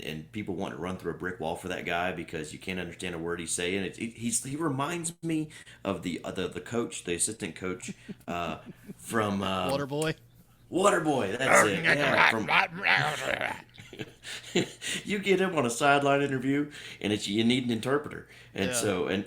and people want to run through a brick wall for that guy because you can't understand a word he's saying. He reminds me of the coach, the assistant coach from Waterboy. Waterboy, that's it. Yeah, you get him on a sideline interview, and you need an interpreter,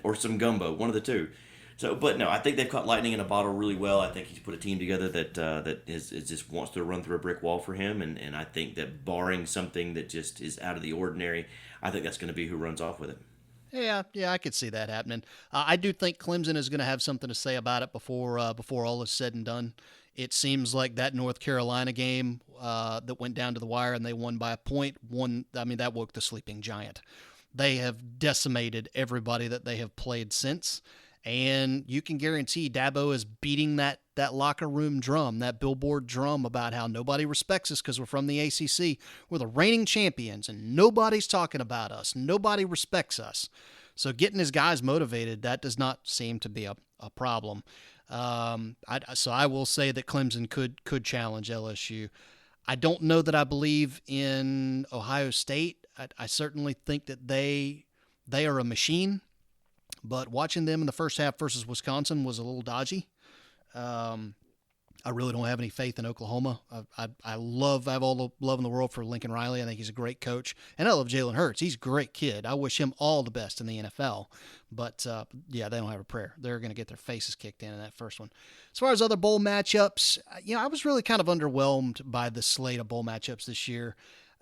or some gumbo, one of the two. So, but no, I think they've caught lightning in a bottle really well. I think he's put a team together that is just wants to run through a brick wall for him, and I think that barring something that just is out of the ordinary, I think that's going to be who runs off with it. Yeah, I could see that happening. I do think Clemson is going to have something to say about it before all is said and done. It seems like that North Carolina game that went down to the wire and they won by a point. That woke the sleeping giant. They have decimated everybody that they have played since, and you can guarantee Dabo is beating that locker room drum, that billboard drum about how nobody respects us because we're from the ACC. We're the reigning champions, and nobody's talking about us. Nobody respects us. So getting his guys motivated, that does not seem to be a problem. So I will say that Clemson could challenge LSU. I don't know that I believe in Ohio State. I certainly think that they are a machine, but watching them in the first half versus Wisconsin was a little dodgy. I really don't have any faith in Oklahoma. I have all the love in the world for Lincoln Riley. I think he's a great coach. And I love Jalen Hurts. He's a great kid. I wish him all the best in the NFL. But, they don't have a prayer. They're going to get their faces kicked in that first one. As far as other bowl matchups, I was really kind of underwhelmed by the slate of bowl matchups this year.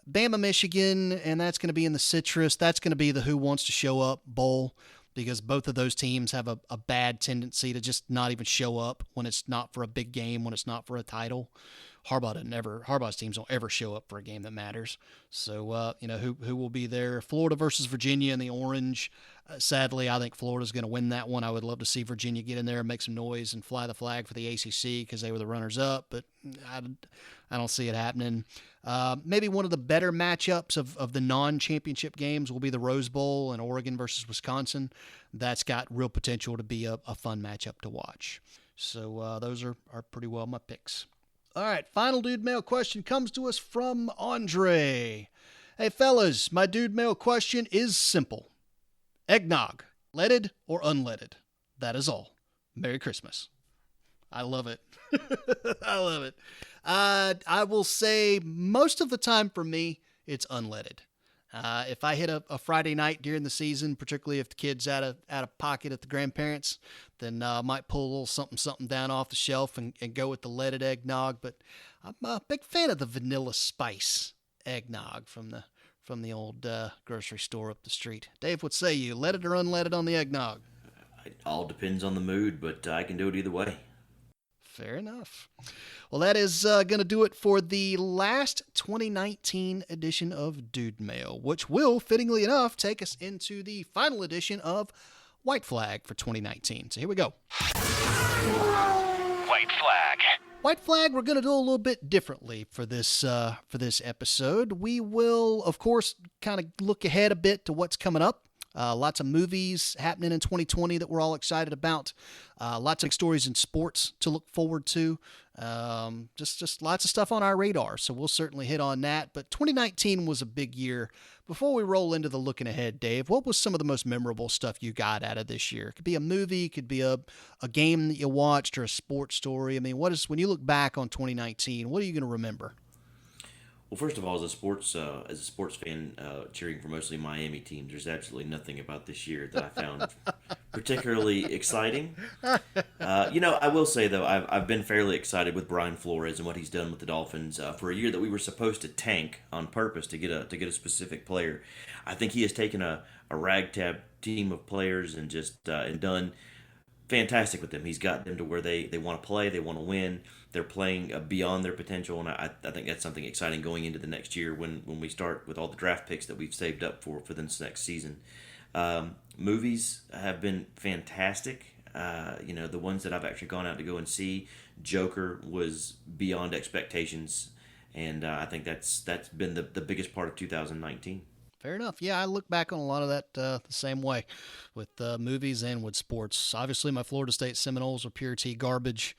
Bama, Michigan, and that's going to be in the Citrus. That's going to be the Who Wants to Show Up Bowl, because both of those teams have a bad tendency to just not even show up when it's not for a big game, when it's not for a title. Harbaugh's teams don't ever show up for a game that matters. So, who will be there? Florida versus Virginia in the orange. Sadly, I think Florida's going to win that one. I would love to see Virginia get in there and make some noise and fly the flag for the ACC because they were the runners-up, but I don't see it happening. Maybe one of the better matchups of the non-championship games will be the Rose Bowl and Oregon versus Wisconsin. That's got real potential to be a fun matchup to watch. So those are pretty well my picks. All right, final dude mail question comes to us from Andre. Hey, fellas, my dude mail question is simple. Eggnog, leaded or unleaded? That is all. Merry Christmas. I love it. I love it. I will say most of the time for me, it's unleaded. If I hit a Friday night during the season, particularly if the kid's out of pocket at the grandparents', then I might pull a little something down off the shelf and go with the leaded eggnog. But I'm a big fan of the vanilla spice eggnog from the old grocery store up the street. Dave, what say you? Leaded or unleaded on the eggnog? It all depends on the mood, but I can do it either way. Fair enough. Well, that is going to do it for the last 2019 edition of Dude Mail, which will, fittingly enough, take us into the final edition of White Flag for 2019. So here we go. White flag. White Flag, we're going to do a little bit differently for this episode. We will, of course, kind of look ahead a bit to what's coming up. Lots of movies happening in 2020 that we're all excited about. Lots of stories in sports to look forward to. Just lots of stuff on our radar, so we'll certainly hit on that. But 2019 was a big year. Before we roll into the looking ahead, Dave, what was some of the most memorable stuff you got out of this year? It could be a movie, could be a game that you watched, or a sports story. I mean, when you look back on 2019, what are you going to remember? Well, first of all, as a sports fan, cheering for mostly Miami teams, there's absolutely nothing about this year that I found particularly exciting. I will say though, I've been fairly excited with Brian Flores and what he's done with the Dolphins for a year that we were supposed to tank on purpose to get a specific player. I think he has taken a ragtag team of players and just and done fantastic with them. He's got them to where they want to play, they want to win. They're playing beyond their potential, and I think that's something exciting going into the next year when we start with all the draft picks that we've saved up for this next season. Movies have been fantastic. The ones that I've actually gone out to go and see, Joker was beyond expectations, and I think that's been the biggest part of 2019. Fair enough. Yeah, I look back on a lot of that the same way with movies and with sports. Obviously, my Florida State Seminoles were pure T garbage.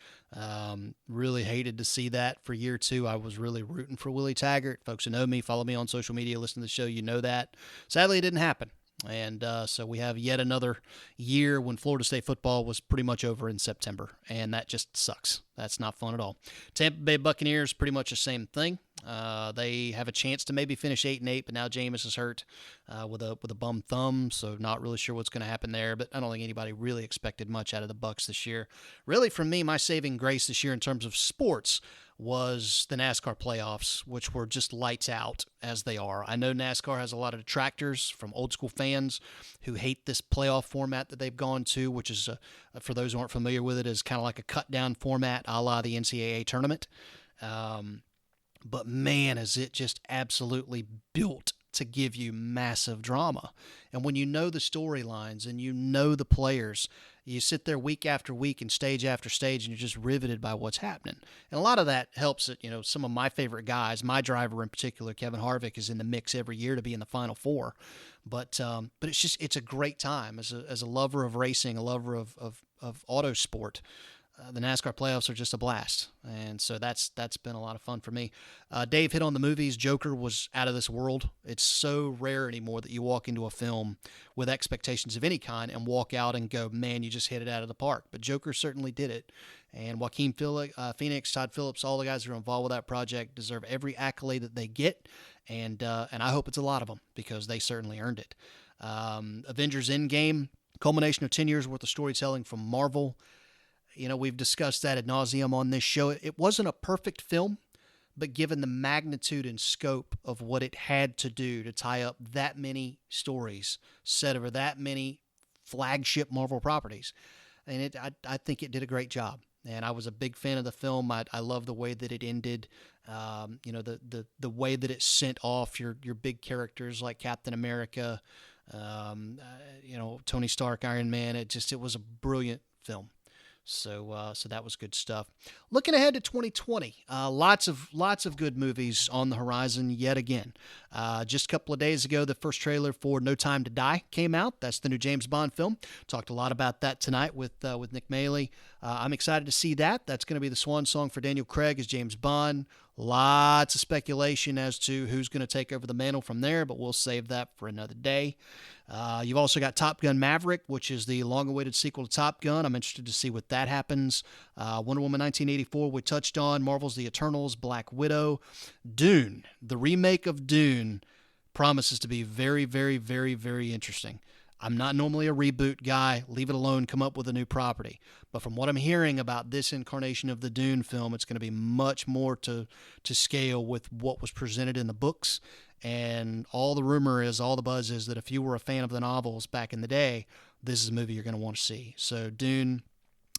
Really hated to see that for year two. I was really rooting for Willie Taggart. Folks who know me, follow me on social media, listen to the show, you know that. Sadly, it didn't happen. And so we have yet another year when Florida State football was pretty much over in September, and that just sucks. That's not fun at all. Tampa Bay Buccaneers, pretty much the same thing. They have a chance to maybe finish 8-8, but now Jameis is hurt with a bum thumb, so not really sure what's going to happen there. But I don't think anybody really expected much out of the Bucs this year. Really, for me, my saving grace this year in terms of sports was the NASCAR playoffs, which were just lights out as they are. I know NASCAR has a lot of detractors from old school fans who hate this playoff format that they've gone to, which is, for those who aren't familiar with it, is kind of like a cut down format a la the NCAA tournament. But man, is it just absolutely built to give you massive drama. And when you know the storylines and you know the players, you sit there week after week and stage after stage and you're just riveted by what's happening. And a lot of that helps that, some of my favorite guys, my driver in particular, Kevin Harvick, is in the mix every year to be in the Final Four. But it's a great time as a lover of racing, a lover of auto sport. The NASCAR playoffs are just a blast, and so that's been a lot of fun for me. Dave hit on the movies. Joker was out of this world. It's so rare anymore that you walk into a film with expectations of any kind and walk out and go, man, you just hit it out of the park. But Joker certainly did it, and Joaquin Phoenix, Todd Phillips, all the guys who are involved with that project deserve every accolade that they get, and I hope it's a lot of them because they certainly earned it. Avengers Endgame, culmination of 10 years worth of storytelling from Marvel. We've discussed that ad nauseum on this show. It wasn't a perfect film, but given the magnitude and scope of what it had to do to tie up that many stories set over that many flagship Marvel properties, and I think it did a great job. And I was a big fan of the film. I love the way that it ended. The way that it sent off your big characters like Captain America, Tony Stark, Iron Man. It was a brilliant film. So that was good stuff. Looking ahead to 2020, lots of good movies on the horizon yet again. Just a couple of days ago, the first trailer for No Time to Die came out. That's the new James Bond film. Talked a lot about that tonight with Nick Maley. I'm excited to see that. That's going to be the swan song for Daniel Craig as James Bond. Lots of speculation as to who's going to take over the mantle from there, but we'll save that for another day. You've also got Top Gun Maverick, which is the long-awaited sequel to Top Gun. I'm interested to see what that happens. Wonder Woman 1984, we touched on. Marvel's The Eternals, Black Widow. Dune, the remake of Dune, promises to be very, very, very, very interesting. I'm not normally a reboot guy. Leave it alone. Come up with a new property. But from what I'm hearing about this incarnation of the Dune film, it's going to be much more to scale with what was presented in the books. And all the buzz is that if you were a fan of the novels back in the day, this is a movie you're going to want to see. So Dune.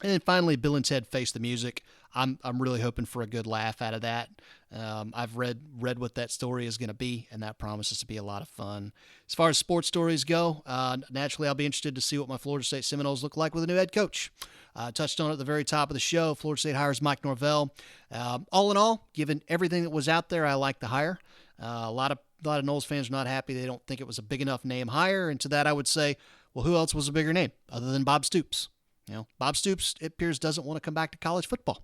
And then finally, Bill and Ted Face the Music. I'm really hoping for a good laugh out of that. I've read what that story is going to be, and that promises to be a lot of fun. As far as sports stories go, naturally I'll be interested to see what my Florida State Seminoles look like with a new head coach. Touched on it at the very top of the show. Florida State hires Mike Norvell. All in all, given everything that was out there, I like the hire. A lot of Noles fans are not happy. They don't think it was a big enough name hire. And to that, I would say, well, who else was a bigger name other than Bob Stoops? Bob Stoops, it appears, doesn't want to come back to college football.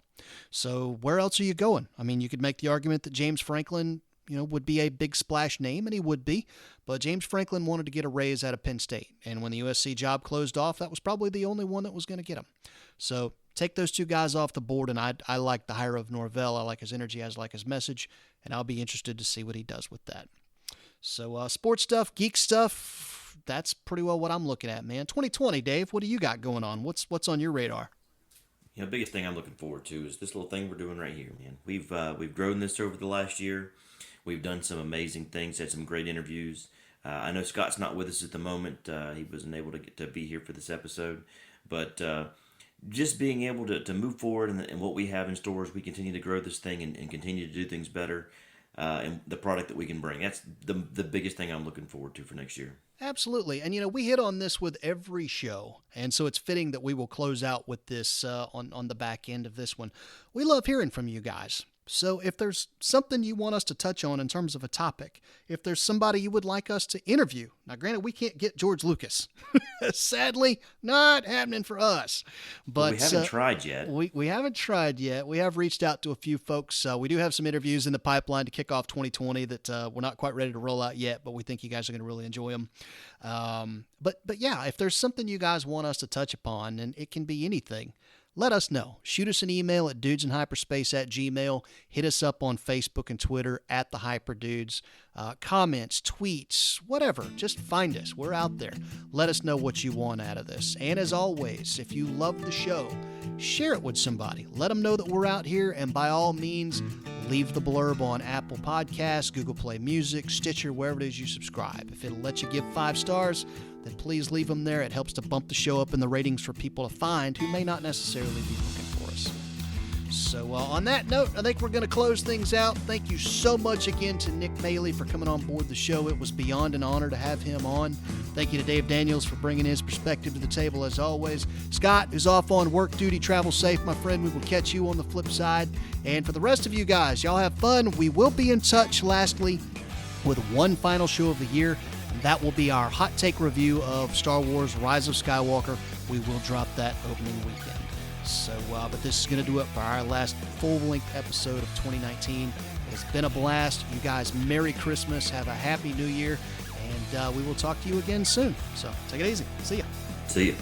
So where else are you going? I mean, you could make the argument that James Franklin, would be a big splash name, and he would be. But James Franklin wanted to get a raise out of Penn State. And when the USC job closed off, that was probably the only one that was going to get him. So take those two guys off the board, and I like the hire of Norvell. I like his energy. I like his message, and I'll be interested to see what he does with that. So sports stuff, geek stuff, that's pretty well what I'm looking at, man. 2020, Dave, what do you got going on? What's on your radar? The biggest thing I'm looking forward to is this little thing we're doing right here, man. We've grown this over the last year. We've done some amazing things, had some great interviews. I know Scott's not with us at the moment. He wasn't able to get to be here for this episode. But just being able to move forward and what we have in store as we continue to grow this thing and continue to do things better, and the product that we can bring. That's the biggest thing I'm looking forward to for next year. Absolutely. And, we hit on this with every show. And so it's fitting that we will close out with this on the back end of this one. We love hearing from you guys. So if there's something you want us to touch on in terms of a topic, if there's somebody you would like us to interview, now granted, we can't get George Lucas. Sadly, not happening for us. But we haven't tried yet. We haven't tried yet. We have reached out to a few folks. We do have some interviews in the pipeline to kick off 2020 that we're not quite ready to roll out yet, but we think you guys are going to really enjoy them. But yeah, if there's something you guys want us to touch upon, and it can be anything, let us know. Shoot us an email at dudesinhyperspace@gmail.com. Hit us up on Facebook and Twitter at the Hyperdudes. Comments, tweets, whatever. Just find us. We're out there. Let us know what you want out of this. And as always, if you love the show, share it with somebody. Let them know that we're out here. And by all means, leave the blurb on Apple Podcasts, Google Play Music, Stitcher, wherever it is you subscribe. If it'll let you give 5 stars, then please leave them there. It helps to bump the show up in the ratings for people to find who may not necessarily be looking for us. So on that note, I think we're going to close things out. Thank you so much again to Nick Maley for coming on board the show. It was beyond an honor to have him on. Thank you to Dave Daniels for bringing his perspective to the table as always. Scott, who's off on work duty, travel safe, my friend. We will catch you on the flip side. And for the rest of you guys, y'all have fun. We will be in touch, lastly, with one final show of the year. That will be our hot take review of Star Wars Rise of Skywalker. We will drop that opening weekend. So, but this is going to do it for our last full-length episode of 2019. It's been a blast. You guys, Merry Christmas. Have a Happy New Year. And we will talk to you again soon. So take it easy. See ya. See ya.